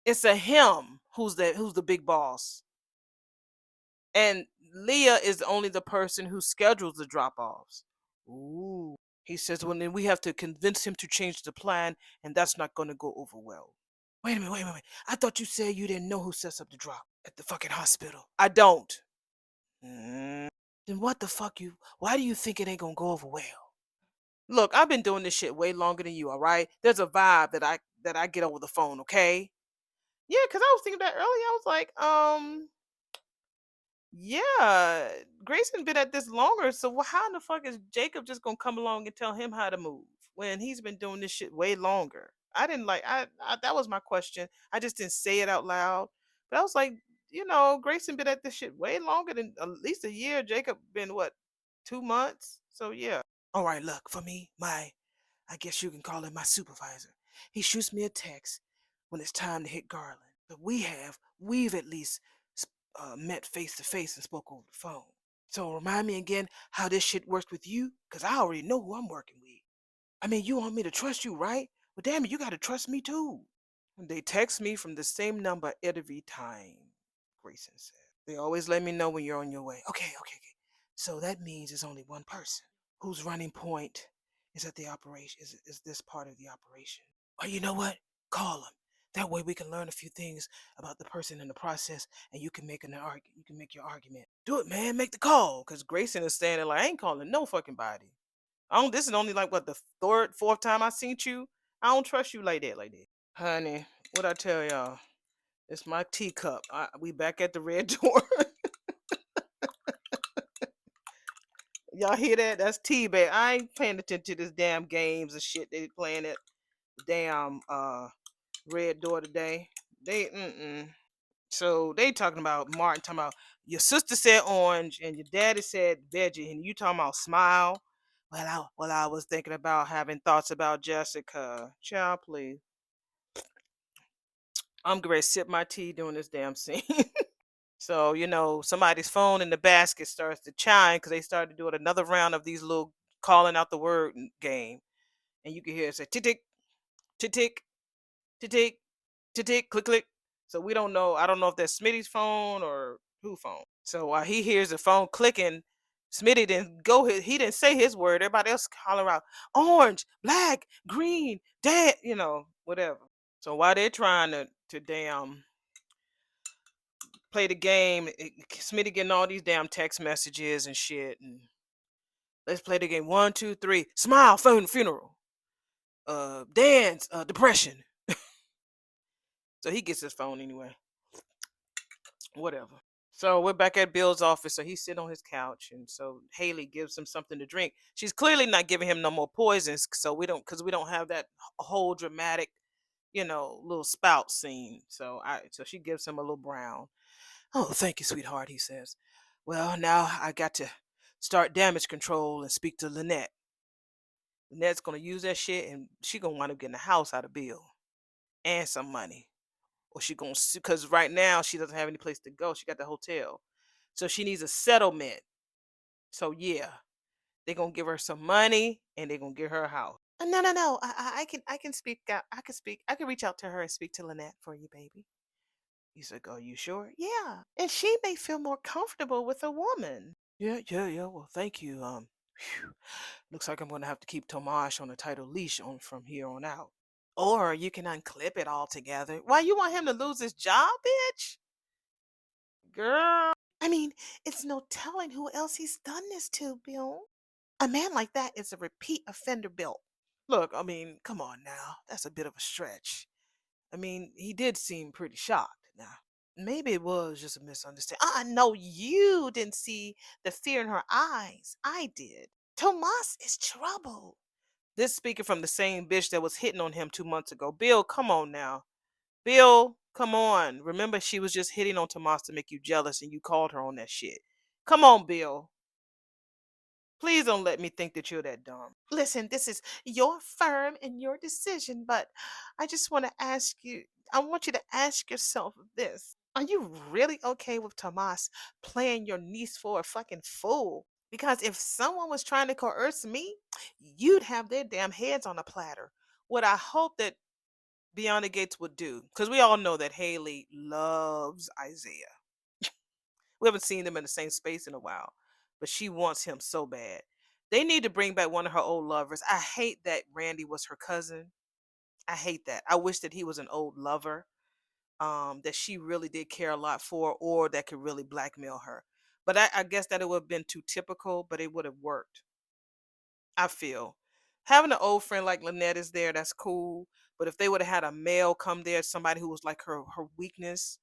It's a him who's the big boss. And Leah is only the person who schedules the drop-offs. Ooh. He says, well, then we have to convince him to change the plan, and that's not going to go over well. Wait a minute, wait a minute. I thought you said you didn't know who sets up the drop at the fucking hospital. I don't. Mm. Then what the fuck you? Why do you think it ain't gonna go over well? Look, I've been doing this shit way longer than you. All right. There's a vibe that I get over the phone. Okay. Yeah, because I was thinking that earlier. I was like, yeah, Grayson been at this longer. So how in the fuck is Jacob just gonna come along and tell him how to move when he's been doing this shit way longer? I didn't like. I that was my question. I just didn't say it out loud. But I was like, Grayson been at this shit way longer than at least a year. Jacob been what, 2 months? So yeah. All right, look for me, I guess you can call him my supervisor. He shoots me a text when it's time to hit Garland. But we've at least met face to face and spoke over the phone. So remind me again how this shit works with you, because I already know who I'm working with. I mean, you want me to trust you, right? But damn it, you got to trust me too. They text me from the same number every time, Grayson said. They always let me know when you're on your way. Okay, okay, okay. So that means it's only one person whose running point is at the operation, is this part of the operation. Well, you know what? Call him. That way we can learn a few things about the person in the process, and you can make you can make your argument. Do it, man. Make the call. Cause Grayson is standing like I ain't calling no fucking body. I don't. This is only like what, the third, fourth time I seen you. I don't trust you like that, like that. Honey, what I tell y'all? It's my teacup. We back at the red door. Y'all hear that? That's tea, babe. I ain't paying attention to this damn games and shit they playing at damn red door today. They So they talking about Martin talking about your sister said orange and your daddy said veggie and you talking about smile. Well, I was thinking about having thoughts about Jessica. Child, please. I'm going to sip my tea doing this damn scene. So, somebody's phone in the basket starts to chime because they started doing another round of these little calling out the word game. And you can hear it say tick tick, tick tick, tick tick, tick tick, click click. So we don't know. I don't know if that's Smitty's phone or who phone. So while he hears the phone clicking, Smitty didn't go. He didn't say his word. Everybody else holler out orange, black, green, dead. Whatever. So while they're trying to damn play the game, Smitty getting all these damn text messages and shit. And let's play the game. 1, 2, 3. Smile, phone, funeral. Dance, depression. So he gets his phone anyway. Whatever. So we're back at Bill's office. So he's sitting on his couch, and so Haley gives him something to drink. She's clearly not giving him no more poisons, so because we don't have that whole dramatic, little spout scene. So she gives him a little brown. Oh, thank you, sweetheart. He says. Well, now I got to start damage control and speak to Lynette. Lynette's gonna use that shit, and she gonna wind up getting a house out of Bill and some money. Or she gonna sue, because right now she doesn't have any place to go. She got the hotel, so she needs a settlement. So yeah, they're gonna give her some money and they're gonna give her a house. No, no, no. I can speak out. I can speak. I can reach out to her and speak to Lynette for you, baby. He's like, are you sure? Yeah, and she may feel more comfortable with a woman. Yeah, yeah, yeah. Well, thank you. Phew. Looks like I'm gonna have to keep Tomash on a tighter leash on from here on out. Or you can unclip it altogether. Why you want him to lose his job, bitch? Girl. I mean, it's no telling who else he's done this to, Bill. A man like that is a repeat offender, Bill. Look, I mean, come on now. That's a bit of a stretch. I mean, he did seem pretty shocked. Now, maybe it was just a misunderstanding. I know you didn't see the fear in her eyes. I did. Tomas is trouble. This speaking from the same bitch that was hitting on him 2 months ago. Bill, come on now. Bill, come on. Remember, she was just hitting on Tomas to make you jealous and you called her on that shit. Come on, Bill. Please don't let me think that you're that dumb. Listen, this is your firm and your decision, but I just want to ask you, I want you to ask yourself this. Are you really okay with Tomas playing your niece for a fucking fool? Because if someone was trying to coerce me, you'd have their damn heads on a platter. What I hope that Beyond the Gates would do, because we all know that Haley loves Isaiah. We haven't seen them in the same space in a while, but she wants him so bad. They need to bring back one of her old lovers. I hate that Randy was her cousin. I hate that. I wish that he was an old lover, that she really did care a lot for, or that could really blackmail her. But I guess that it would have been too typical, but it would have worked. I feel having an old friend like Lynette is there. That's cool. But if they would have had a male come there, somebody who was like her weakness,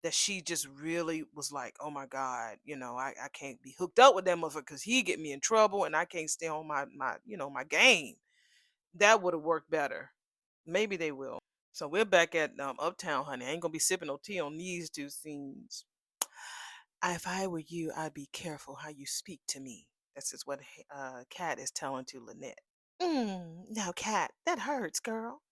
that she just really was like, oh my God, I can't be hooked up with that motherfucker because he get me in trouble and I can't stay on my game. That would have worked better. Maybe they will. So we're back at Uptown, honey. I ain't gonna be sipping no tea on these two scenes. If I were you, I'd be careful how you speak to me. This is what Kat is telling to Lynette. Now, Kat, that hurts, girl.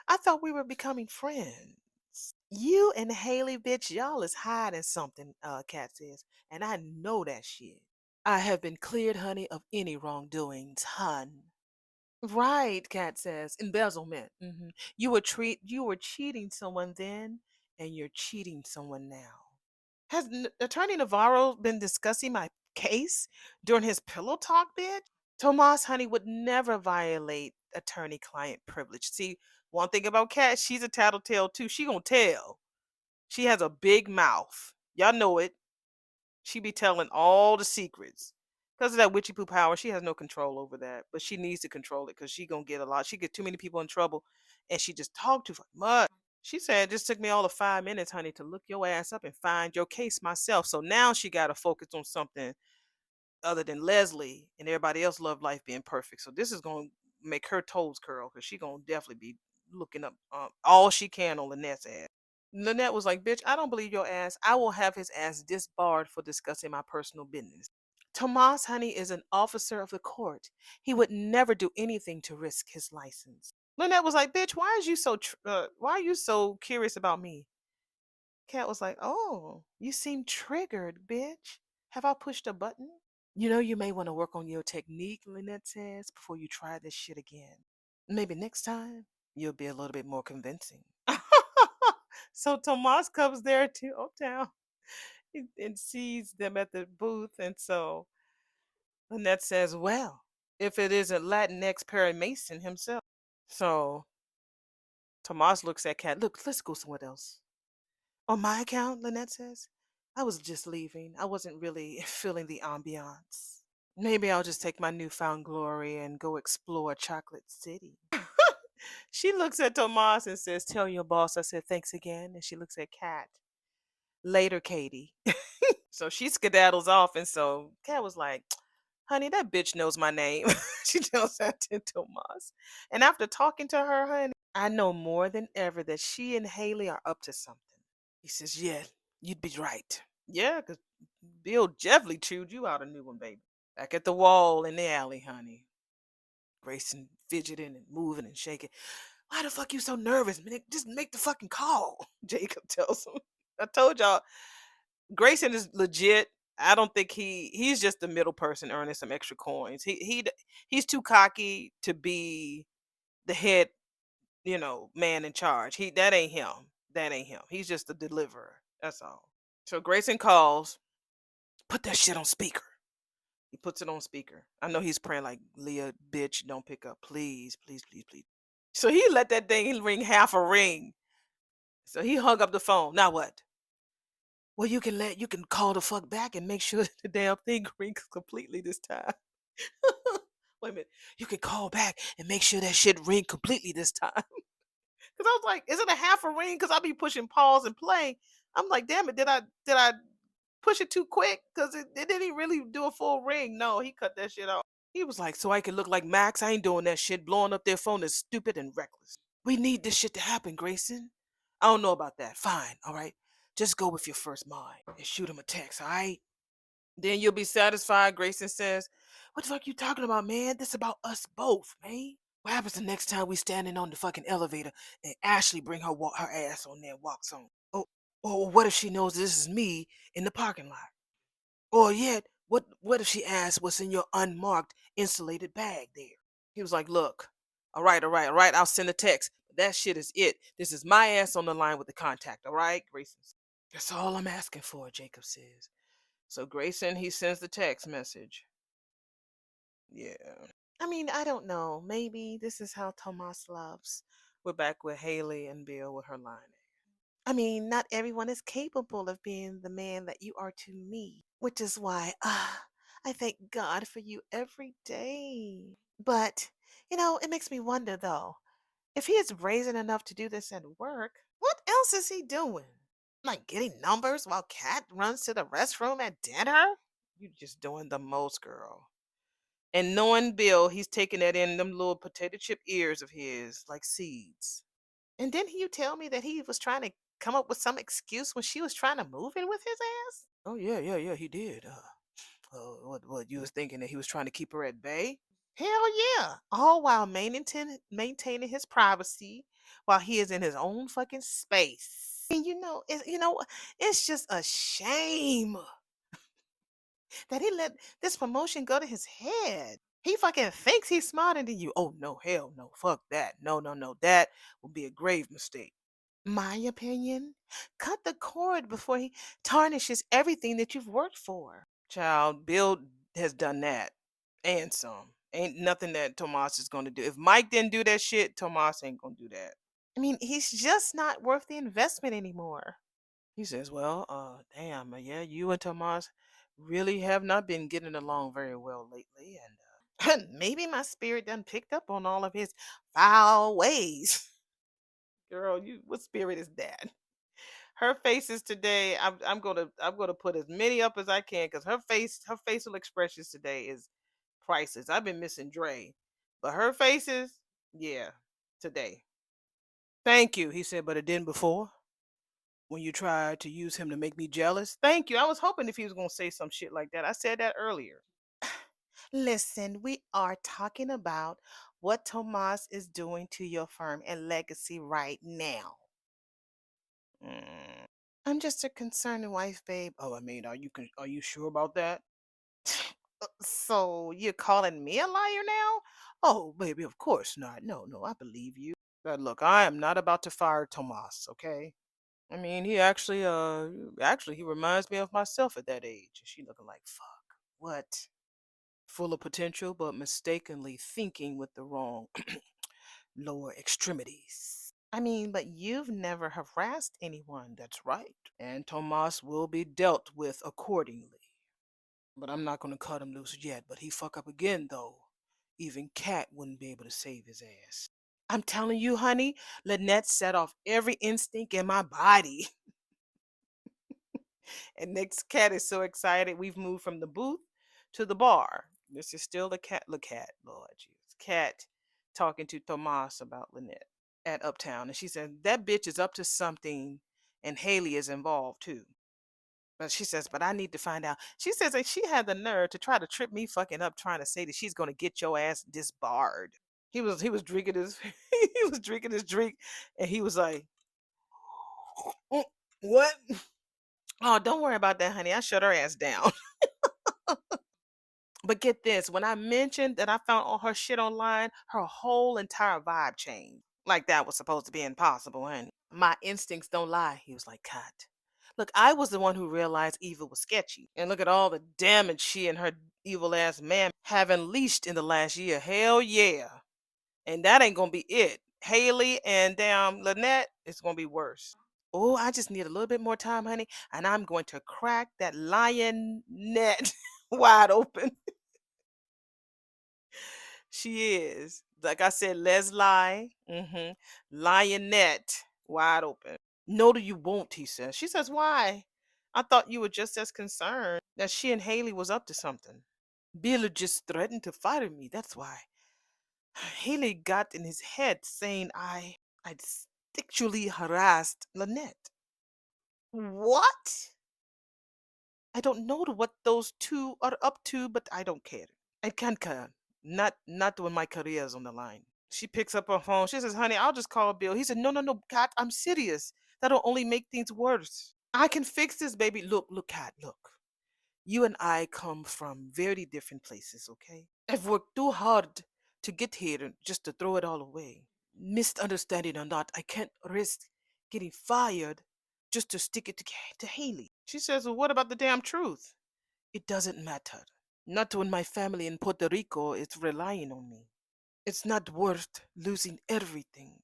I thought we were becoming friends. You and Haley, bitch, y'all is hiding something, Kat says. And I know that shit. I have been cleared, honey, of any wrongdoings, hun. Right, Kat says. Embezzlement. You were cheating someone then, and you're cheating someone now. Has Attorney Navarro been discussing my case during his pillow talk, bitch? Tomas, honey, would never violate attorney-client privilege. See, one thing about Kat, she's a tattletale too. She gonna tell. She has a big mouth. Y'all know it. She be telling all the secrets. Because of that witchy poo power, she has no control over that. But she needs to control it because she gonna get a lot. She get too many people in trouble, and she just talk too fucking much. She said it just took me all of 5 minutes, honey, to look your ass up and find your case myself. So now she got to focus on something other than Leslie and everybody else love life being perfect. So this is going to make her toes curl because she going to definitely be looking up all she can on Lynette's ass. Lynette was like, bitch, I don't believe your ass. I will have his ass disbarred for discussing my personal business. Tomas, honey, is an officer of the court. He would never do anything to risk his license. Lynette was like, bitch, why are you so curious about me? Kat was like, oh, you seem triggered, bitch. Have I pushed a button? You may want to work on your technique, Lynette says, before you try this shit again. Maybe next time you'll be a little bit more convincing. So Tomas comes there to Uptown and sees them at the booth. And so Lynette says, well, if it isn't Latinx Perry Mason himself. So Tomas looks at Kat. Look, let's go somewhere else. On my account, Lynette says, I was just leaving. I wasn't really feeling the ambiance. Maybe I'll just take my newfound glory and go explore Chocolate City. She looks at Tomas and says, tell your boss I said thanks again. And she looks at Kat. Later, Katie. So she skedaddles off. And so Kat was like, honey, that bitch knows my name. She tells that to Tomas. And after talking to her, honey, I know more than ever that she and Haley are up to something. He says, yeah, you'd be right. Yeah, because Bill definitely chewed you out a new one, baby. Back at the wall in the alley, honey. Grayson fidgeting and moving and shaking. Why the fuck you so nervous, man? Just make the fucking call, Jacob tells him. I told y'all, Grayson is legit. I don't think he's just the middle person earning some extra coins. He's too cocky to be the head, man in charge. That ain't him. That ain't him. He's just the deliverer. That's all. So Grayson calls, put that shit on speaker. He puts it on speaker. I know he's praying like, Leah, bitch, don't pick up. Please, please, please, please. So he let that thing ring half a ring. So he hung up the phone. Now what? Well, you can call the fuck back and make sure the damn thing rings completely this time. Wait a minute. You can call back and make sure that shit ring completely this time. Cause I was like, is it a half a ring? Cause I be pushing pause and play. I'm like, damn it, did I push it too quick? Cause it didn't really do a full ring. No, he cut that shit off. He was like, so I can look like Max. I ain't doing that shit. Blowing up their phone is stupid and reckless. We need this shit to happen, Grayson. I don't know about that. Fine, all right. Just go with your first mind and shoot him a text, all right? Then you'll be satisfied, Grayson says. What the fuck you talking about, man? This about us both, man. What happens the next time we standing on the fucking elevator and Ashley bring her ass on there and walks on? Oh, or what if she knows this is me in the parking lot? Or yet, what if she asks what's in your unmarked insulated bag there? He was like, look, all right, all right, all right, I'll send a text. That shit is it. This is my ass on the line with the contact, all right, Grayson? That's all I'm asking for, Jacob says. So Grayson, he sends the text message. Yeah. I mean, I don't know. Maybe this is how Tomas loves. We're back with Haley and Bill with her line. I mean, not everyone is capable of being the man that you are to me, which is why I thank God for you every day. But, it makes me wonder though, if he is brazen enough to do this at work, what else is he doing? Like getting numbers while Kat runs to the restroom at dinner? You just doing the most, girl. And knowing Bill, he's taking that in them little potato chip ears of his like seeds. And didn't you tell me that he was trying to come up with some excuse when she was trying to move in with his ass? Oh yeah, he did. What you was thinking that he was trying to keep her at bay? Hell yeah! All while maintaining his privacy, while he is in his own fucking space. And it's just a shame that he let this promotion go to his head. He fucking thinks he's smarter than you. Oh no, hell no, fuck that. No, no, no, that would be a grave mistake. My opinion, cut the cord before he tarnishes everything that you've worked for. Child, Bill has done that and some. Ain't nothing that Tomas is going to do. If Mike didn't do that shit, Tomas ain't going to do that. I mean, he's just not worth the investment anymore. He says, well, damn, yeah, you and Tomas really have not been getting along very well lately. And maybe my spirit done picked up on all of his foul ways. Girl, what spirit is that? Her faces today, I'm gonna put as many up as I can because her facial expressions today is priceless. I've been missing Dre, but her faces, yeah, today. Thank you, he said, but it didn't before. When you tried to use him to make me jealous. Thank you. I was hoping if he was gonna say some shit like that. I said that earlier. Listen, we are talking about what Tomas is doing to your firm and legacy right now. Mm. I'm just a concerned wife, babe. Oh, I mean, are you sure about that? So you're calling me a liar now? Oh, baby, of course not. No, no, I believe you. But look, I am not about to fire Tomas, okay? I mean, actually he reminds me of myself at that age. She looking like fuck. What? Full of potential, but mistakenly thinking with the wrong lower extremities. I mean, but you've never harassed anyone, that's right. And Tomas will be dealt with accordingly. But I'm not going to cut him loose yet. But he fuck up again, though. Even Cat wouldn't be able to save his ass. I'm telling you, honey, Lynette set off every instinct in my body. And next Cat is so excited. We've moved from the booth to the bar. This is still the cat. Look, Cat, Lord Jesus. Cat talking to Tomas about Lynette at Uptown. And she said, that bitch is up to something, and Haley is involved too. But she says, but I need to find out. She says that she had the nerve to try to trip me fucking up trying to say that she's gonna get your ass disbarred. He was drinking his he was drinking his drink and he was like, "Mm, what? Oh, don't worry about that, honey. I shut her ass down." But get this, when I mentioned that I found all her shit online, her whole entire vibe changed. Like that was supposed to be impossible, honey. My instincts don't lie. He was like, cut. Look, I was the one who realized evil was sketchy. And look at all the damage she and her evil ass man have unleashed in the last year. Hell yeah. And that ain't gonna be it. Haley and damn Lynette, it's gonna be worse. Oh, I just need a little bit more time, honey, and I'm going to crack that lion net wide open. She is. Like I said, Leslie, lionette wide open. No, you won't, he says. She says, why? I thought you were just as concerned that she and Haley was up to something. Bill just threatened to fire me, that's why. Haley got in his head saying I'd sexually harassed Lynette. What? I don't know what those two are up to, but I don't care. I can't care. Not when my career is on the line. She picks up her phone. She says, honey, I'll just call Bill. He said, no, no, no, Kat, I'm serious. That'll only make things worse. I can fix this, baby. Look, Kat, look. You and I come from very different places, okay? I've worked too hard to get here just to throw it all away. Misunderstanding or not, I can't risk getting fired just to stick it to Haley. She says, well, what about the damn truth? It doesn't matter. Not when my family in Puerto Rico is relying on me. It's not worth losing everything.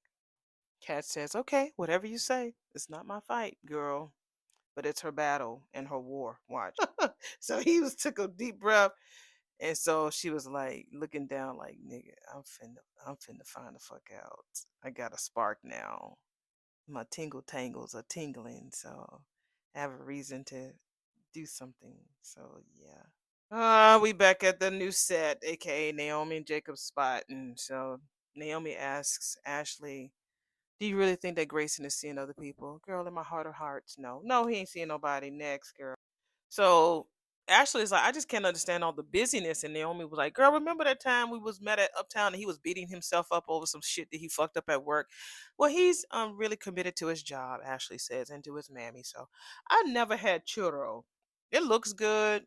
Kat says, okay, whatever you say. It's not my fight, girl, but it's her battle and her war. Watch. So he was took a deep breath. And so she was like looking down like, nigga, I'm finna find the fuck out. I got a spark now. My tingle tangles are tingling, so I have a reason to do something. So yeah. We back at the new set, aka Naomi and Jacob's spot. And so Naomi asks Ashley, do you really think that Grayson is seeing other people? Girl, in my heart of hearts, no. No, he ain't seeing nobody. Next, girl. So Ashley's like, I just can't understand all the busyness. And Naomi was like, girl, remember that time we was met at Uptown and he was beating himself up over some shit that he fucked up at work? Well, he's really committed to his job, Ashley says, and to his mammy. So I never had churro. It looks good.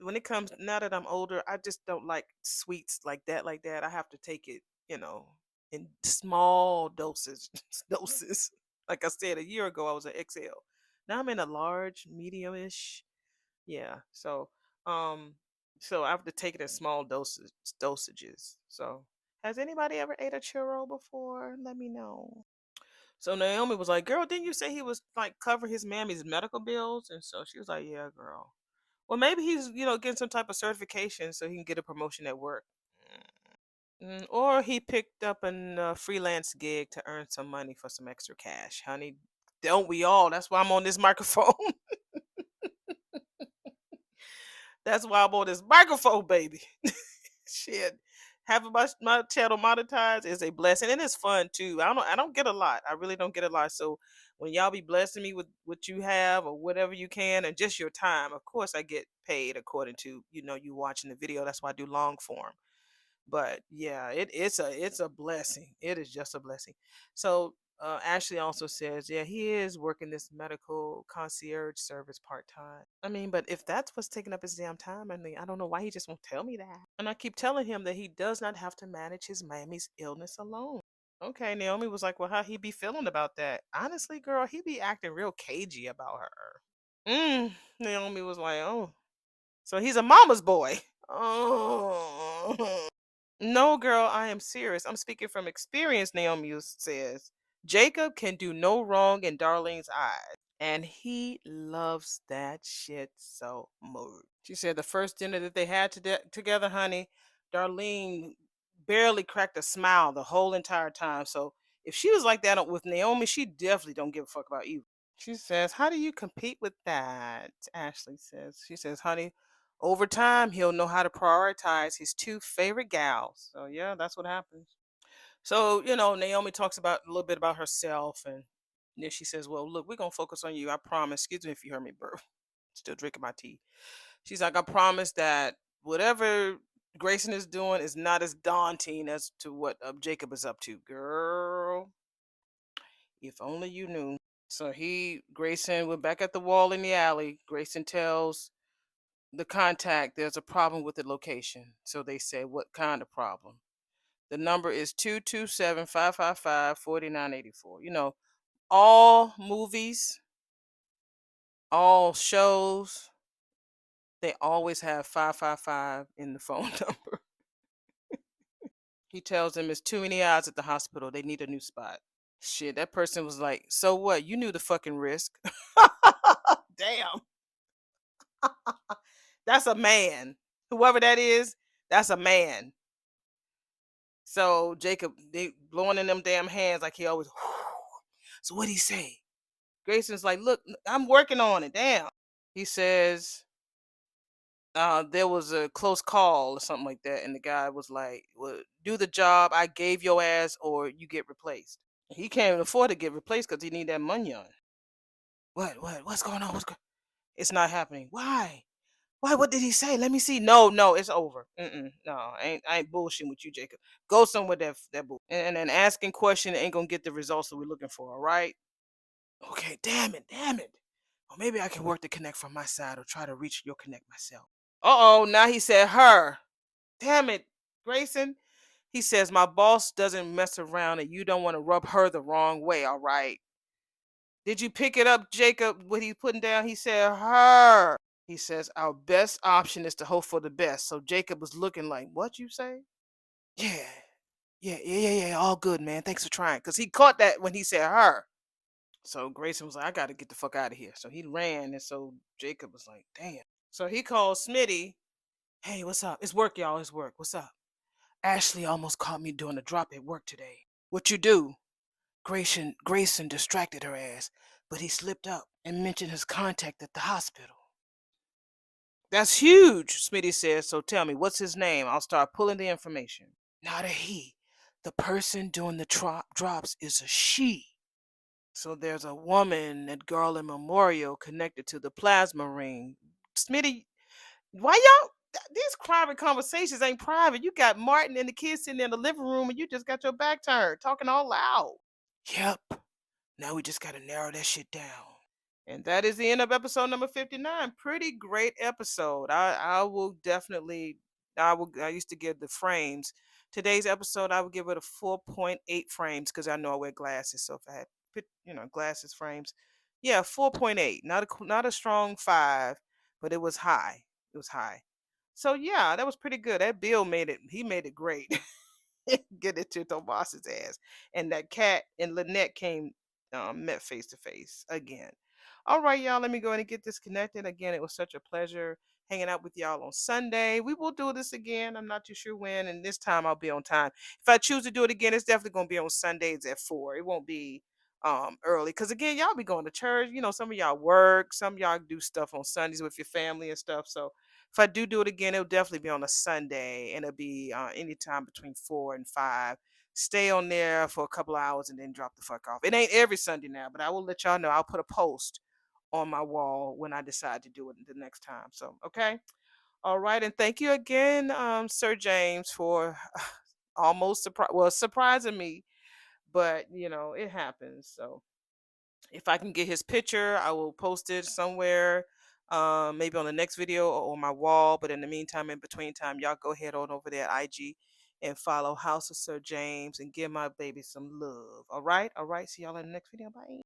When it comes now that I'm older, I just don't like sweets like that. Like that, I have to take it, in small doses. Doses. Like I said, a year ago, I was an XL. Now I'm in a large, medium-ish. Yeah. Um, so I have to take it in small dosages. So, has anybody ever ate a churro before? Let me know. So Naomi was like, "Girl, didn't you say he was like cover his mammy's medical bills?" And so she was like, "Yeah, girl." Well, maybe he's getting some type of certification so he can get a promotion at work. Or he picked up a freelance gig to earn some money for some extra cash, honey. Don't we all? That's why I'm on this microphone. That's why I'm on this microphone, baby. Shit, having my channel monetized is a blessing, and it's fun too. I don't get a lot. I really don't get a lot. So when y'all be blessing me with what you have or whatever you can, and just your time, of course I get paid according to you watching the video. That's why I do long form. But yeah, it's a blessing. It is just a blessing. So Ashley also says, yeah, he is working this medical concierge service part time. I mean, but if that's what's taking up his damn time, I mean, I don't know why he just won't tell me that. And I keep telling him that he does not have to manage his mammy's illness alone. Okay, Naomi was like, well, how he be feeling about that? Honestly, girl, he be acting real cagey about her. Naomi was like, oh, so he's a mama's boy. Oh. No, girl, I am serious. I'm speaking from experience, Naomi says. Jacob can do no wrong in Darlene's eyes. And he loves that shit so much. She said the first dinner that they had together, honey, Darlene barely cracked a smile the whole entire time. So if she was like that with Naomi, she definitely don't give a fuck about you. She says, how do you compete with that? Ashley says. She says, honey, over time, he'll know how to prioritize his two favorite gals. So, yeah, that's what happens. So, Naomi talks about a little bit about herself. And then she says, well, look, we're going to focus on you. I promise. Excuse me if you heard me burp. Still drinking my tea. She's like, I promise that whatever Grayson is doing is not as daunting as to what Jacob is up to. Girl, if only you knew. So Grayson, we're back at the wall in the alley. Grayson tells the contact there's a problem with the location. So they say, what kind of problem? The number is 227-555-4984. All movies, all shows, they always have 555 in the phone number. He tells them it's too many odds at the hospital. They need a new spot. Shit, that person was like, so what? You knew the fucking risk. Damn. That's a man. Whoever that is, that's a man. So Jacob, they blowing in them damn hands like he always. So what'd he say? Grayson's like, look, I'm working on it. Damn. He says, there was a close call or something like that, and the guy was like, well, do the job I gave your ass, or you get replaced. He can't afford to get replaced because he need that money on. What's going on? It's not happening. Why? Why? What did he say? Let me see. No, no, it's over. No, I ain't bullshitting with you, Jacob. Go somewhere that bull. And then asking question ain't gonna get the results that we're looking for. All right. Okay. Damn it. Or maybe I can work the connect from my side or try to reach your connect myself. Uh oh. Now he said her. Damn it, Grayson. He says my boss doesn't mess around and you don't want to rub her the wrong way. All right. Did you pick it up, Jacob? What he's putting down? He said her. He says, our best option is to hope for the best. So Jacob was looking like, what you say? Yeah. Yeah. All good, man. Thanks for trying. Because he caught that when he said her. So Grayson was like, I got to get the fuck out of here. So he ran. And so Jacob was like, damn. So he called Smitty. Hey, what's up? It's work, y'all. It's work. What's up? Ashley almost caught me doing a drop at work today. What you do? Grayson distracted her ass, but he slipped up and mentioned his contact at the hospital. That's huge, Smitty says. So tell me, what's his name? I'll start pulling the information. Not a he. The person doing the drops is a she. So there's a woman at Garland Memorial connected to the plasma ring. Smitty, why y'all? These private conversations ain't private. You got Martin and the kids sitting in the living room and you just got your back turned, talking all loud. Yep. Now we just got to narrow that shit down. And that is the end of episode number 59. Pretty great episode. I will definitely I used to give the frames. Today's episode I would give it a 4.8 frames because I know I wear glasses. So if I had glasses frames, yeah, 4.8. Not a strong 5, but it was high. It was high. So yeah, that was pretty good. That Bill made it. He made it great. Get it to Tomas's ass. And that Cat and Lynette came met face to face again. All right, y'all, let me go ahead and get disconnected. Again, it was such a pleasure hanging out with y'all on Sunday. We will do this again. I'm not too sure when, and this time I'll be on time. If I choose to do it again, it's definitely gonna be on Sundays at 4. It won't be early. Cause again, y'all be going to church. Some of y'all work, some of y'all do stuff on Sundays with your family and stuff. So if I do it again, it'll definitely be on a Sunday, and it'll be anytime between 4 and 5. Stay on there for a couple of hours and then drop the fuck off. It ain't every Sunday now, but I will let y'all know. I'll put a post on my wall when I decide to do it the next time. So, okay. All right. And thank you again, Sir James, for surprising me, but it happens. So if I can get his picture, I will post it somewhere, maybe on the next video or on my wall. But in the meantime, in between time, y'all go ahead on over there at IG and follow House of Sir James and give my baby some love. All right. All right. See y'all in the next video. Bye.